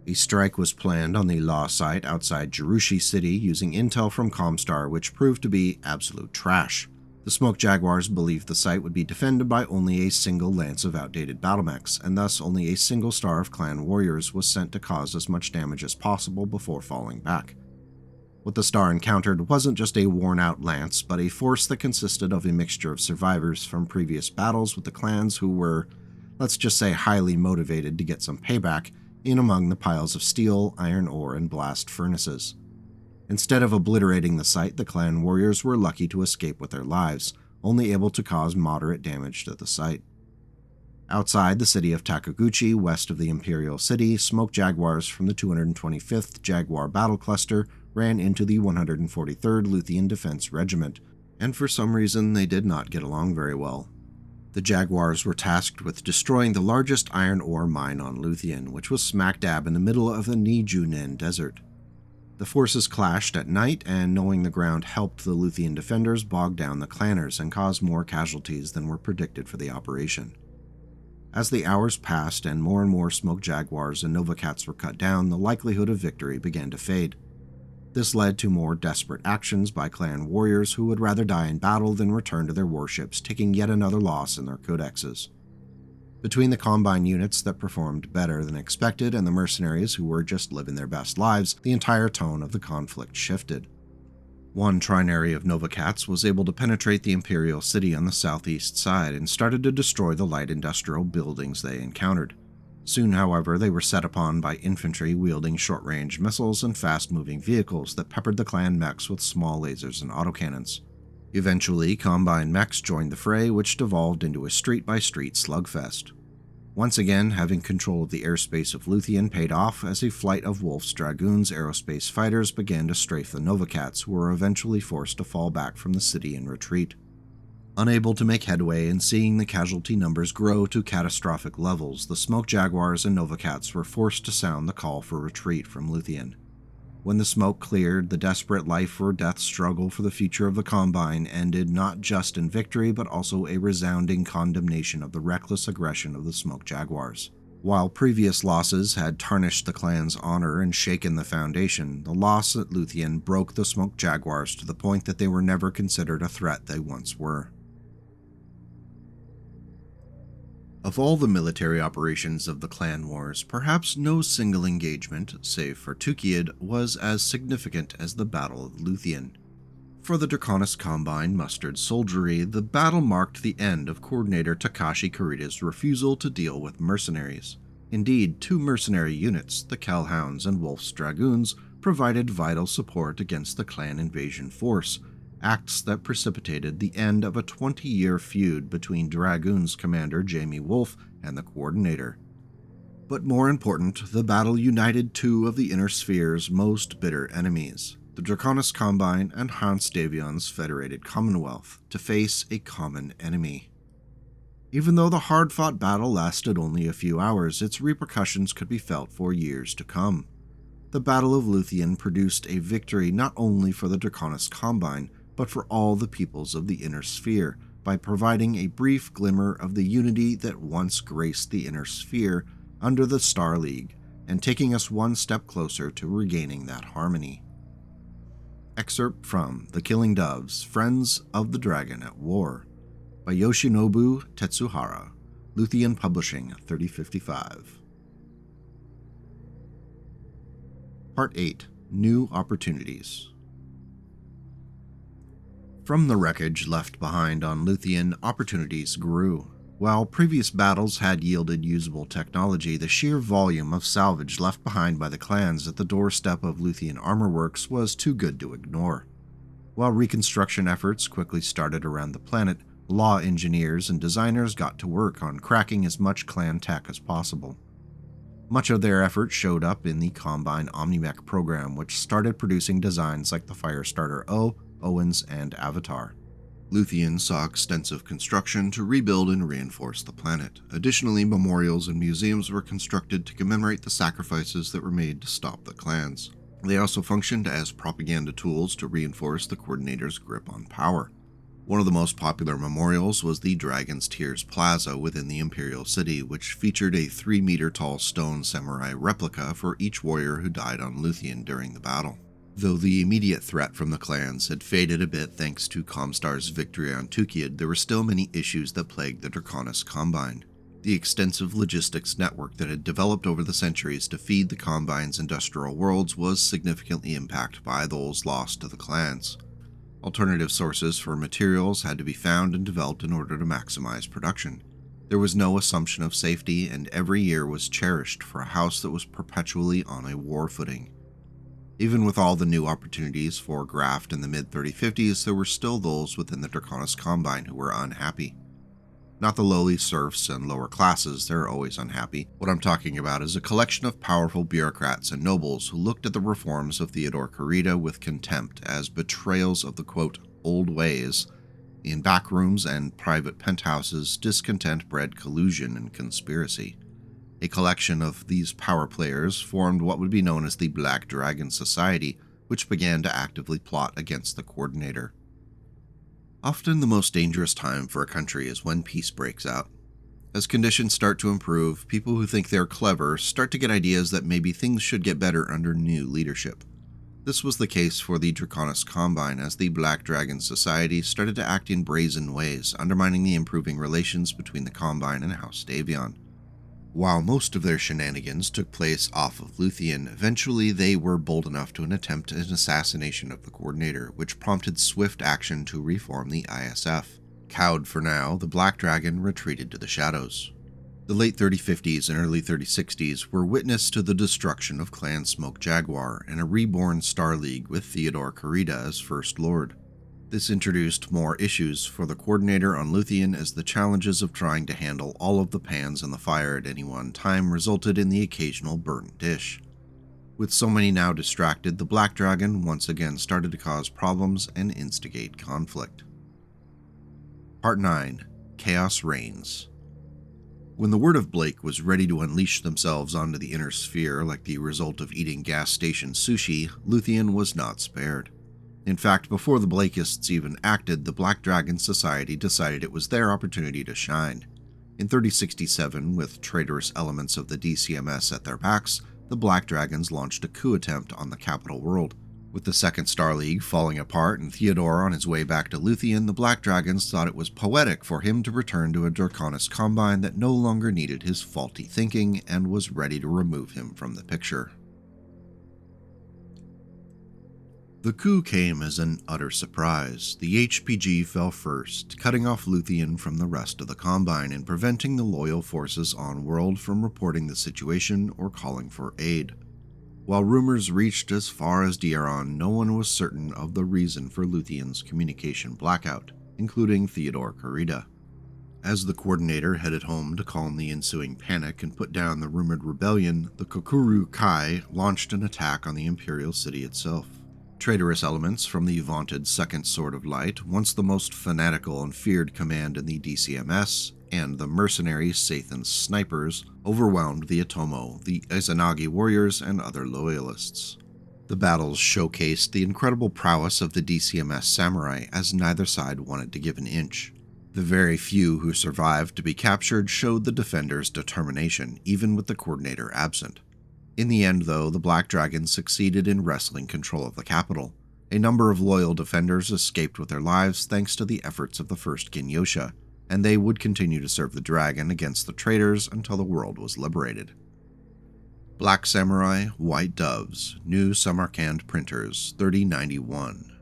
A strike was planned on the Law site outside Jirushi City using intel from Comstar, which proved to be absolute trash. The Smoke Jaguars believed the site would be defended by only a single lance of outdated battlemechs, and thus only a single star of clan warriors was sent to cause as much damage as possible before falling back. What the star encountered wasn't just a worn-out lance, but a force that consisted of a mixture of survivors from previous battles with the clans who were, let's just say, highly motivated to get some payback in among the piles of steel, iron ore, and blast furnaces. Instead of obliterating the site, the clan warriors were lucky to escape with their lives, only able to cause moderate damage to the site. Outside the city of Takaguchi, west of the Imperial City, Smoke Jaguars from the 225th Jaguar Battle Cluster ran into the 143rd Luthien Defense Regiment, and for some reason they did not get along very well. The Jaguars were tasked with destroying the largest iron ore mine on Luthien, which was smack dab in the middle of the Nijunen Desert. The forces clashed at night, and knowing the ground helped the Luthien defenders bog down the clanners and cause more casualties than were predicted for the operation. As the hours passed and more Smoke Jaguars and Novacats were cut down, the likelihood of victory began to fade. This led to more desperate actions by clan warriors who would rather die in battle than return to their warships, taking yet another loss in their codexes. Between the Combine units that performed better than expected and the mercenaries who were just living their best lives, the entire tone of the conflict shifted. One trinary of Novacats was able to penetrate the Imperial City on the southeast side and started to destroy the light industrial buildings they encountered. Soon, however, they were set upon by infantry wielding short-range missiles and fast-moving vehicles that peppered the clan mechs with small lasers and autocannons. Eventually, Combine mechs joined the fray, which devolved into a street-by-street slugfest. Once again, having control of the airspace of Luthien paid off as a flight of Wolf's Dragoons aerospace fighters began to strafe the Novacats, who were eventually forced to fall back from the city in retreat. Unable to make headway and seeing the casualty numbers grow to catastrophic levels, the Smoke Jaguars and Novacats were forced to sound the call for retreat from Luthien. When the smoke cleared, the desperate life-or-death struggle for the future of the Combine ended not just in victory but also a resounding condemnation of the reckless aggression of the Smoke Jaguars. While previous losses had tarnished the clan's honor and shaken the foundation, the loss at Luthien broke the Smoke Jaguars to the point that they were never considered a threat they once were. Of all the military operations of the clan wars, perhaps no single engagement, save for Tukiad, was as significant as the Battle of Luthien. For the Draconis Combine mustered soldiery, the battle marked the end of Coordinator Takashi Kurita's refusal to deal with mercenaries. Indeed, 2 mercenary units, the Calhounds and Wolf's Dragoons, provided vital support against the clan invasion force, acts that precipitated the end of a 20-year feud between Dragoons commander Jamie Wolf and the Coordinator. But more important, the battle united 2 of the Inner Sphere's most bitter enemies, the Draconis Combine and Hans Davion's Federated Commonwealth, to face a common enemy. Even though the hard-fought battle lasted only a few hours, its repercussions could be felt for years to come. The Battle of Luthien produced a victory not only for the Draconis Combine, but for all the peoples of the Inner Sphere, by providing a brief glimmer of the unity that once graced the Inner Sphere under the Star League, and taking us one step closer to regaining that harmony. Excerpt from The Killing Doves, Friends of the Dragon at War, by Yoshinobu Tetsuhara, Luthien Publishing, 3055. Part 8. New Opportunities. From the wreckage left behind on Luthien, opportunities grew. While previous battles had yielded usable technology, the sheer volume of salvage left behind by the clans at the doorstep of Luthien Armor Works was too good to ignore. While reconstruction efforts quickly started around the planet, law engineers and designers got to work on cracking as much clan tech as possible. Much of their effort showed up in the Combine Omnimech program, which started producing designs like the Firestarter O, Owens, and Avatar. Luthien saw extensive construction to rebuild and reinforce the planet. Additionally, memorials and museums were constructed to commemorate the sacrifices that were made to stop the clans. They also functioned as propaganda tools to reinforce the Coordinator's grip on power. One of the most popular memorials was the Dragon's Tears Plaza within the Imperial City, which featured a 3-meter-tall stone samurai replica for each warrior who died on Luthien during the battle. Though the immediate threat from the clans had faded a bit thanks to Comstar's victory on Tukiad, there were still many issues that plagued the Draconis Combine. The extensive logistics network that had developed over the centuries to feed the Combine's industrial worlds was significantly impacted by those lost to the clans. Alternative sources for materials had to be found and developed in order to maximize production. There was no assumption of safety, and every year was cherished for a house that was perpetually on a war footing. Even with all the new opportunities for graft in the mid-3050s, there were still those within the Draconis Combine who were unhappy. Not the lowly serfs and lower classes, they're always unhappy. What I'm talking about is a collection of powerful bureaucrats and nobles who looked at the reforms of Theodore Kurita with contempt as betrayals of the, quote, old ways. In backrooms and private penthouses, discontent bred collusion and conspiracy. A collection of these power players formed what would be known as the Black Dragon Society, which began to actively plot against the Coordinator. Often the most dangerous time for a country is when peace breaks out. As conditions start to improve, people who think they're clever start to get ideas that maybe things should get better under new leadership. This was the case for the Draconis Combine, as the Black Dragon Society started to act in brazen ways, undermining the improving relations between the Combine and House Davion. While most of their shenanigans took place off of Luthien, eventually they were bold enough to attempt an assassination of the Coordinator, which prompted swift action to reform the ISF. Cowed for now, the Black Dragon retreated to the shadows. The late 3050s and early 3060s were witness to the destruction of Clan Smoke Jaguar and a reborn Star League with Kurita as First Lord. This introduced more issues for the coordinator on Luthien, as the challenges of trying to handle all of the pans in the fire at any one time resulted in the occasional burnt dish. With so many now distracted, the Black Dragon once again started to cause problems and instigate conflict. Part 9. Chaos Reigns. When the Word of Blake was ready to unleash themselves onto the inner sphere like the result of eating gas station sushi, Luthien was not spared. In fact, before the Blakeists even acted, the Black Dragon Society decided it was their opportunity to shine. In 3067, with traitorous elements of the DCMS at their backs, the Black Dragons launched a coup attempt on the capital world. With the Second Star League falling apart and Theodore on his way back to Luthien, the Black Dragons thought it was poetic for him to return to a Draconis combine that no longer needed his faulty thinking and was ready to remove him from the picture. The coup came as an utter surprise. The HPG fell first, cutting off Luthien from the rest of the Combine and preventing the loyal forces on-world from reporting the situation or calling for aid. While rumors reached as far as Dieron, no one was certain of the reason for Luthien's communication blackout, including Kurita. As the coordinator headed home to calm the ensuing panic and put down the rumored rebellion, the Kokuru Kai launched an attack on the Imperial City itself. Traitorous elements from the vaunted Second Sword of Light, once the most fanatical and feared command in the DCMS, and the mercenary Sathan snipers overwhelmed the Atomo, the Izanagi warriors, and other loyalists. The battles showcased the incredible prowess of the DCMS samurai, as neither side wanted to give an inch. The very few who survived to be captured showed the defenders' determination, even with the coordinator absent. In the end, though, the Black Dragons succeeded in wresting control of the capital. A number of loyal defenders escaped with their lives thanks to the efforts of the first Ginyosha, and they would continue to serve the dragon against the traitors until the world was liberated. Black Samurai, White Doves, New Samarkand Printers, 3091.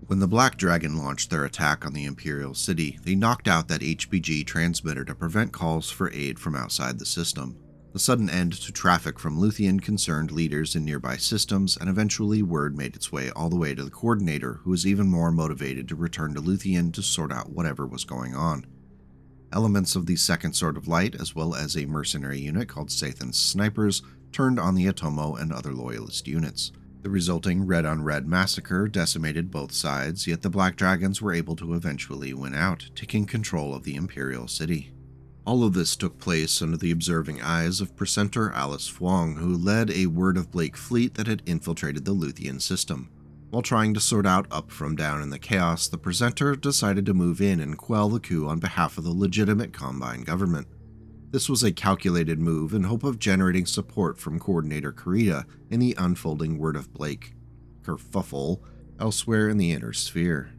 When the Black Dragon launched their attack on the Imperial City, they knocked out that HPG transmitter to prevent calls for aid from outside the system. The sudden end to traffic from Luthien concerned leaders in nearby systems, and eventually word made its way all the way to the coordinator, who was even more motivated to return to Luthien to sort out whatever was going on. Elements of the Second Sword of Light, as well as a mercenary unit called Sathan's Snipers, turned on the Atomo and other loyalist units. The resulting red-on-red massacre decimated both sides, yet the Black Dragons were able to eventually win out, taking control of the Imperial City. All of this took place under the observing eyes of Precentor Alice Fwong, who led a Word of Blake fleet that had infiltrated the Luthien system. While trying to sort out up from down in the chaos, the Precentor decided to move in and quell the coup on behalf of the legitimate Combine government. This was a calculated move in hope of generating support from Coordinator Kurita in the unfolding Word of Blake kerfuffle elsewhere in the Inner Sphere.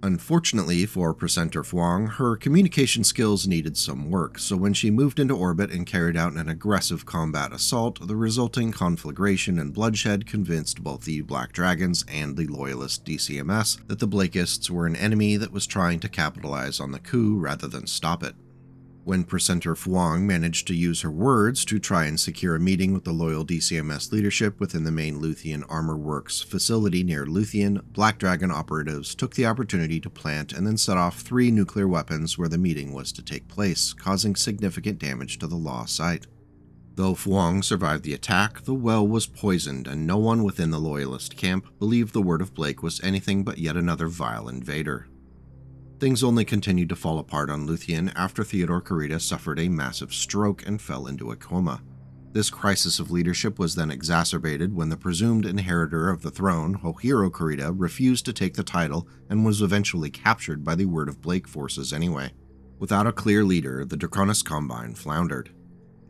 Unfortunately for Precentor Fwong, her communication skills needed some work, so when she moved into orbit and carried out an aggressive combat assault, the resulting conflagration and bloodshed convinced both the Black Dragons and the loyalist DCMS that the Blakeists were an enemy that was trying to capitalize on the coup rather than stop it. When Precentor Fwong managed to use her words to try and secure a meeting with the loyal DCMS leadership within the main Luthien Armor Works facility near Luthien, Black Dragon operatives took the opportunity to plant and then set off 3 nuclear weapons where the meeting was to take place, causing significant damage to the Law site. Though Fwong survived the attack, the well was poisoned, and no one within the loyalist camp believed the Word of Blake was anything but yet another vile invader. Things only continued to fall apart on Luthien after Kurita suffered a massive stroke and fell into a coma. This crisis of leadership was then exacerbated when the presumed inheritor of the throne, Hohiro Kurita, refused to take the title and was eventually captured by the Word of Blake forces anyway. Without a clear leader, the Draconis Combine floundered.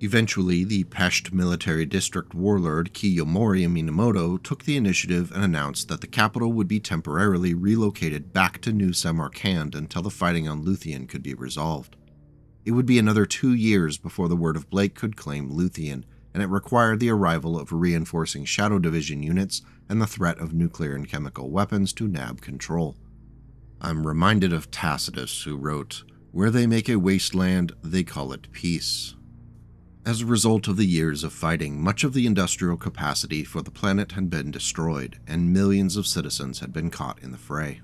Eventually, the Pesht military district warlord Kiyomori Minamoto took the initiative and announced that the capital would be temporarily relocated back to New Samarkand until the fighting on Luthien could be resolved. It would be another 2 years before the Word of Blake could claim Luthien, and it required the arrival of reinforcing Shadow Division units and the threat of nuclear and chemical weapons to nab control. I'm reminded of Tacitus, who wrote, Where they make a wasteland, they call it peace. As a result of the years of fighting, much of the industrial capacity for the planet had been destroyed, and millions of citizens had been caught in the fray.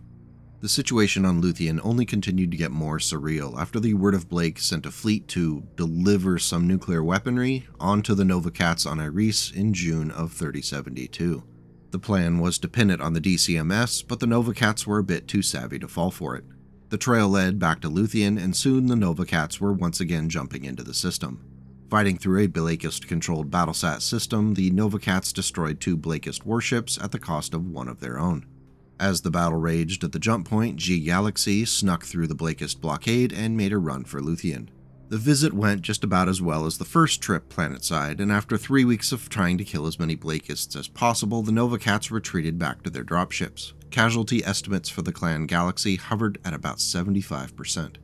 The situation on Luthien only continued to get more surreal after the Word of Blake sent a fleet to deliver some nuclear weaponry onto the Nova Cats on Iris in June of 3072. The plan was to pin it on the DCMS, but the Nova Cats were a bit too savvy to fall for it. The trail led back to Luthien, and soon the Nova Cats were once again jumping into the system. Fighting through a Blakist-controlled battlesat system, the Nova Cats destroyed 2 Blakist warships at the cost of one of their own. As the battle raged at the jump point, G Galaxy snuck through the Blakist blockade and made a run for Luthien. The visit went just about as well as the first trip planetside, and after 3 weeks of trying to kill as many Blakists as possible, the Nova Cats retreated back to their dropships. Casualty estimates for the clan Galaxy hovered at about 75%.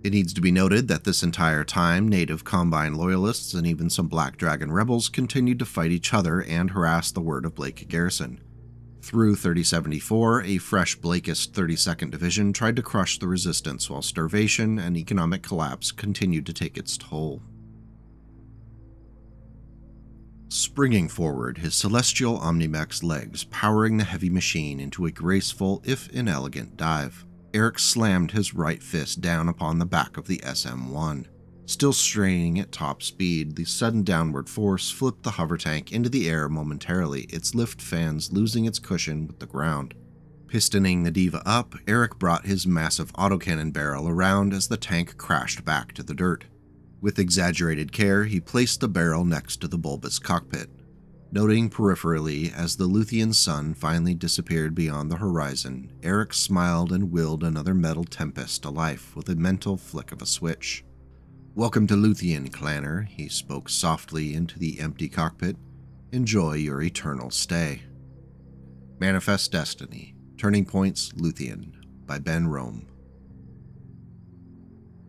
It needs to be noted that this entire time, native Combine loyalists and even some Black Dragon rebels continued to fight each other and harass the Word of Blake garrison. Through 3074, a fresh Blakist 32nd Division tried to crush the resistance while starvation and economic collapse continued to take its toll. Springing forward, his celestial Omnimech's legs powering the heavy machine into a graceful, if inelegant, dive, Eric slammed his right fist down upon the back of the SM-1. Still straining at top speed, the sudden downward force flipped the hover tank into the air momentarily, its lift fans losing its cushion with the ground. Pistoning the Diva up, Eric brought his massive autocannon barrel around as the tank crashed back to the dirt. With exaggerated care, he placed the barrel next to the bulbous cockpit. Noting peripherally as the Luthien sun finally disappeared beyond the horizon, Eric smiled and willed another metal tempest to life with a mental flick of a switch. "Welcome to Luthien, Clanner," he spoke softly into the empty cockpit. "Enjoy your eternal stay." Manifest Destiny, Turning Points, Luthien, by Ben Rome.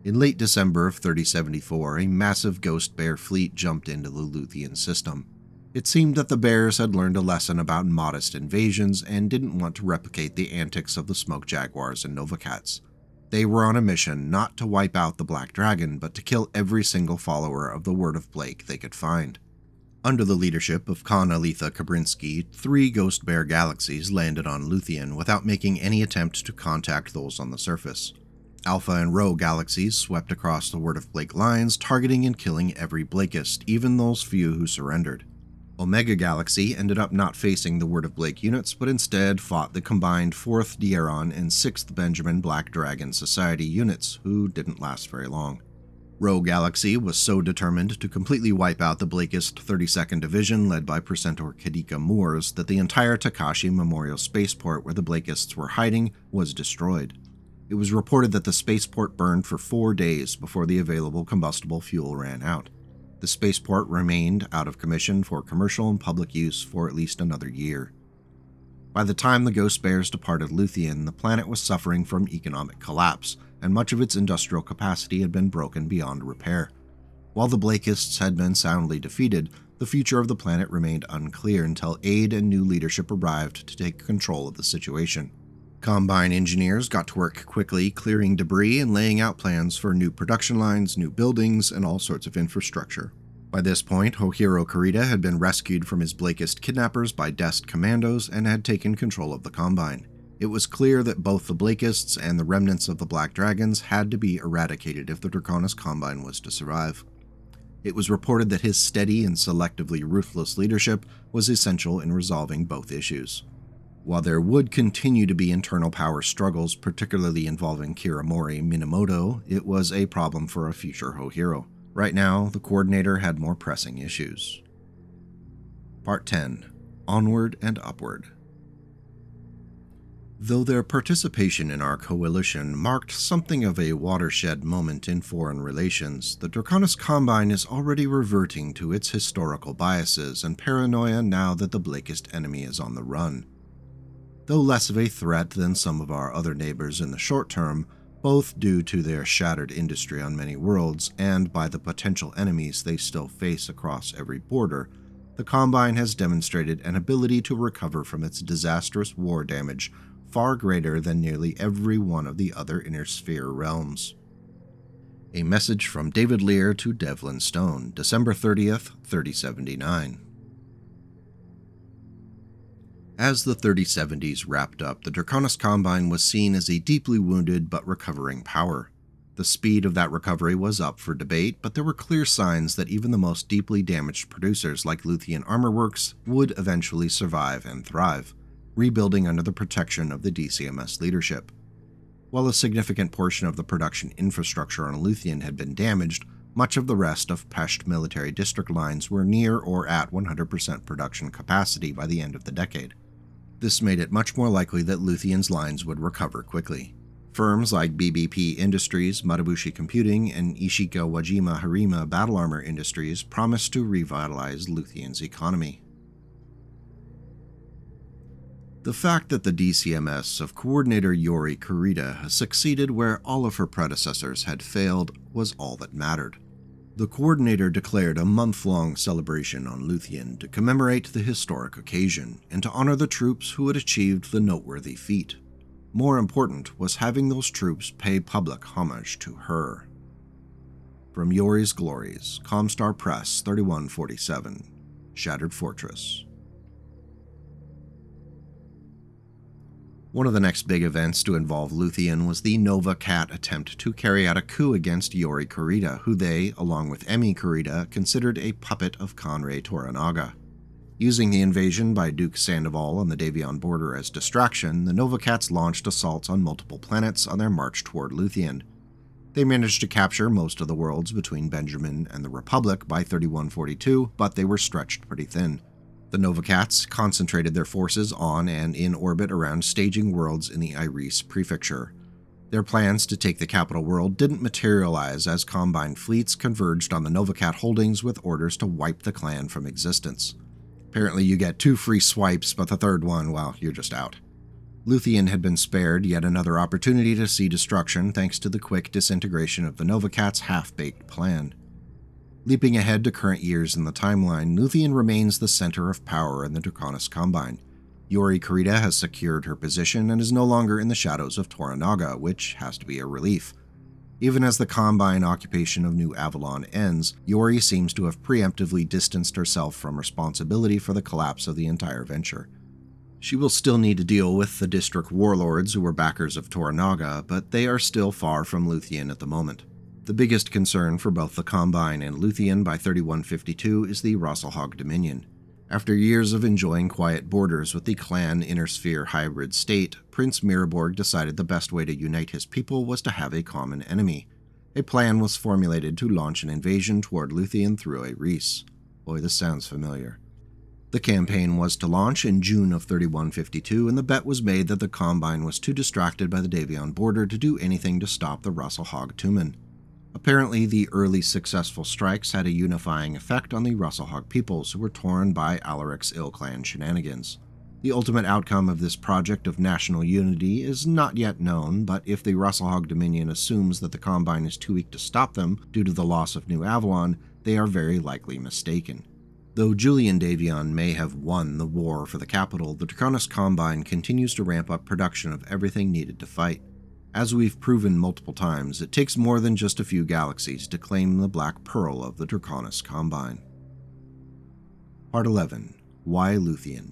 In late December of 3074, a massive Ghost Bear fleet jumped into the Luthien system. It seemed that the Bears had learned a lesson about modest invasions and didn't want to replicate the antics of the Smoke Jaguars and Nova Cats. They were on a mission not to wipe out the Black Dragon, but to kill every single follower of the Word of Blake they could find. Under the leadership of Khan Alitha Kabrinsky, 3 Ghost Bear galaxies landed on Luthien without making any attempt to contact those on the surface. Alpha and Rho galaxies swept across the Word of Blake lines, targeting and killing every Blakist, even those few who surrendered. Omega Galaxy ended up not facing the Word of Blake units, but instead fought the combined 4th Dieron and 6th Benjamin Black Dragon Society units, who didn't last very long. Rho Galaxy was so determined to completely wipe out the Blakist 32nd Division led by Precentor Kadika Moores that the entire Takashi Memorial Spaceport where the Blakists were hiding was destroyed. It was reported that the spaceport burned for 4 days before the available combustible fuel ran out. The spaceport remained out of commission for commercial and public use for at least another year. By the time the Ghost Bears departed Luthien, the planet was suffering from economic collapse, and much of its industrial capacity had been broken beyond repair. While the Blakists had been soundly defeated, the future of the planet remained unclear until aid and new leadership arrived to take control of the situation. Combine engineers got to work quickly, clearing debris and laying out plans for new production lines, new buildings, and all sorts of infrastructure. By this point, Hohiro Kurita had been rescued from his Blakist kidnappers by Dest commandos and had taken control of the Combine. It was clear that both the Blakists and the remnants of the Black Dragons had to be eradicated if the Draconis Combine was to survive. It was reported that his steady and selectively ruthless leadership was essential in resolving both issues. While there would continue to be internal power struggles, particularly involving Kiramori Minamoto, it was a problem for a future Hohiro. Right now, the coordinator had more pressing issues. Part 10. Onward and Upward. Though their participation in our coalition marked something of a watershed moment in foreign relations, the Draconis Combine is already reverting to its historical biases and paranoia now that the Blakist enemy is on the run. Though less of a threat than some of our other neighbors in the short term, both due to their shattered industry on many worlds and by the potential enemies they still face across every border, the Combine has demonstrated an ability to recover from its disastrous war damage far greater than nearly every one of the other Inner Sphere realms. A message from David Lear to Devlin Stone, December 30th, 3079. As the 3070s wrapped up, the Draconis Combine was seen as a deeply wounded but recovering power. The speed of that recovery was up for debate, but there were clear signs that even the most deeply damaged producers like Luthien Armor Works would eventually survive and thrive, rebuilding under the protection of the DCMS leadership. While a significant portion of the production infrastructure on Luthien had been damaged, much of the rest of Pesht military district lines were near or at 100% production capacity by the end of the decade. This made it much more likely that Luthien's lines would recover quickly. Firms like BBP Industries, Matabushi Computing, and Ishika Wajima Harima Battle Armor Industries promised to revitalize Luthien's economy. The fact that the DCMS of Coordinator Yori Kurita has succeeded where all of her predecessors had failed was all that mattered. The Coordinator declared a month-long celebration on Luthien to commemorate the historic occasion and to honor the troops who had achieved the noteworthy feat. More important was having those troops pay public homage to her. From Yori's Glories, Comstar Press, 3147, Shattered Fortress. One of the next big events to involve Luthien was the Nova Cat attempt to carry out a coup against Yori Kurita, who they, along with Emi Kurita, considered a puppet of Conrad Toranaga. Using the invasion by Duke Sandoval on the Davion border as distraction, the Nova Cats launched assaults on multiple planets on their march toward Luthien. They managed to capture most of the worlds between Benjamin and the Republic by 3142, but they were stretched pretty thin. The Nova Cats concentrated their forces on and in orbit around staging worlds in the Iris prefecture. Their plans to take the capital world didn't materialize as combined fleets converged on the Nova Cat holdings with orders to wipe the clan from existence. Apparently you get 2 free swipes, but the third one, well, you're just out. Luthien had been spared yet another opportunity to see destruction thanks to the quick disintegration of the Nova Cat's half-baked plan. Leaping ahead to current years in the timeline, Luthien remains the center of power in the Draconis Combine. Yori Kurita has secured her position and is no longer in the shadows of Toranaga, which has to be a relief. Even as the Combine occupation of New Avalon ends, Yori seems to have preemptively distanced herself from responsibility for the collapse of the entire venture. She will still need to deal with the district warlords who were backers of Toranaga, but they are still far from Luthien at the moment. The biggest concern for both the Combine and Luthien by 3152 is the Rosselhog Dominion. After years of enjoying quiet borders with the clan Innersphere hybrid state, Prince Miraborg decided the best way to unite his people was to have a common enemy. A plan was formulated to launch an invasion toward Luthien through a Reese. Boy, this sounds familiar. The campaign was to launch in June of 3152, and the bet was made that the Combine was too distracted by the Davion border to do anything to stop the Rosselhog Tumen. Apparently, the early successful strikes had a unifying effect on the Rosselhog peoples who were torn by Alaric's ill-clan shenanigans. The ultimate outcome of this project of national unity is not yet known, but if the Rosselhog Dominion assumes that the Combine is too weak to stop them due to the loss of New Avalon, they are very likely mistaken. Though Julian Davion may have won the war for the capital, the Draconis Combine continues to ramp up production of everything needed to fight. As we've proven multiple times, it takes more than just a few galaxies to claim the Black Pearl of the Draconis Combine. Part 11. Why Luthien?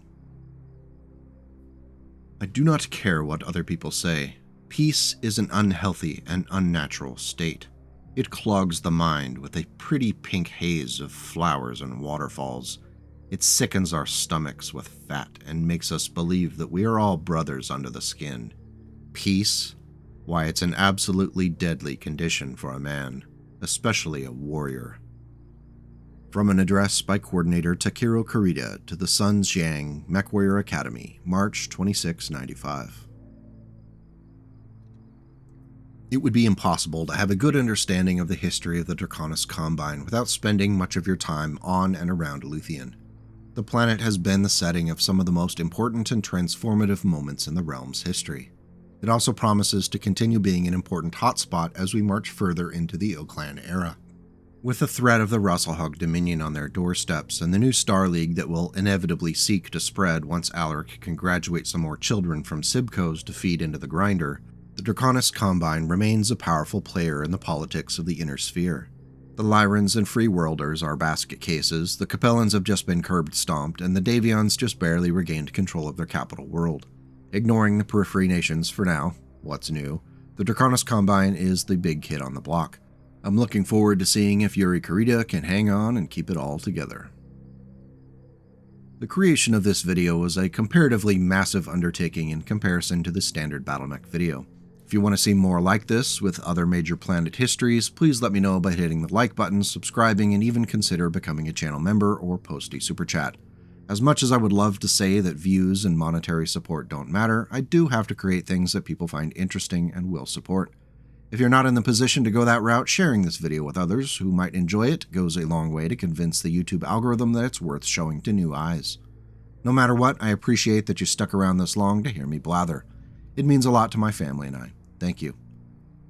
I do not care what other people say. Peace is an unhealthy and unnatural state. It clogs the mind with a pretty pink haze of flowers and waterfalls. It sickens our stomachs with fat and makes us believe that we are all brothers under the skin. Peace? Why, it's an absolutely deadly condition for a man, especially a warrior. From an address by Coordinator Takiro Kurita to the Sun Xiang Mechwarrior Academy, March 2695. It would be impossible to have a good understanding of the history of the Draconis Combine without spending much of your time on and around Luthien. The planet has been the setting of some of the most important and transformative moments in the realm's history. It also promises to continue being an important hotspot as we march further into the Oclan era. With the threat of the Rosselhog Dominion on their doorsteps and the new Star League that will inevitably seek to spread once Alaric can graduate some more children from Sibcos to feed into the grinder, The Draconis Combine remains a powerful player in the politics of the Inner Sphere. The Lyrans and Freeworlders are basket cases, the Capellans have just been curb-stomped, and the Davions just barely regained control of their capital world. Ignoring the periphery nations for now, what's new, the Draconis Combine is the big kid on the block. I'm looking forward to seeing if Yuri Kurita can hang on and keep it all together. The creation of this video was a comparatively massive undertaking in comparison to the standard BattleTech video. If you want to see more like this with other major planet histories, please let me know by hitting the like button, subscribing, and even consider becoming a channel member or post a super chat. As much as I would love to say that views and monetary support don't matter, I do have to create things that people find interesting and will support. If you're not in the position to go that route, sharing this video with others who might enjoy it goes a long way to convince the YouTube algorithm that it's worth showing to new eyes. No matter what, I appreciate that you stuck around this long to hear me blather. It means a lot to my family and I. Thank you.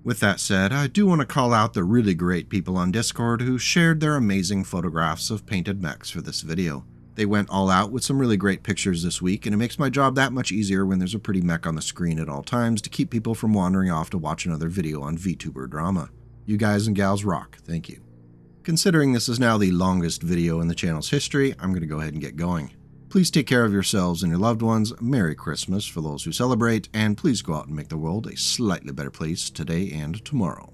With that said, I do want to call out the really great people on Discord who shared their amazing photographs of painted mechs for this video. They went all out with some really great pictures this week, and it makes my job that much easier when there's a pretty mech on the screen at all times to keep people from wandering off to watch another video on VTuber drama. You guys and gals rock, thank you. Considering this is now the longest video in the channel's history, I'm going to go ahead and get going. Please take care of yourselves and your loved ones, Merry Christmas for those who celebrate, and please go out and make the world a slightly better place today and tomorrow.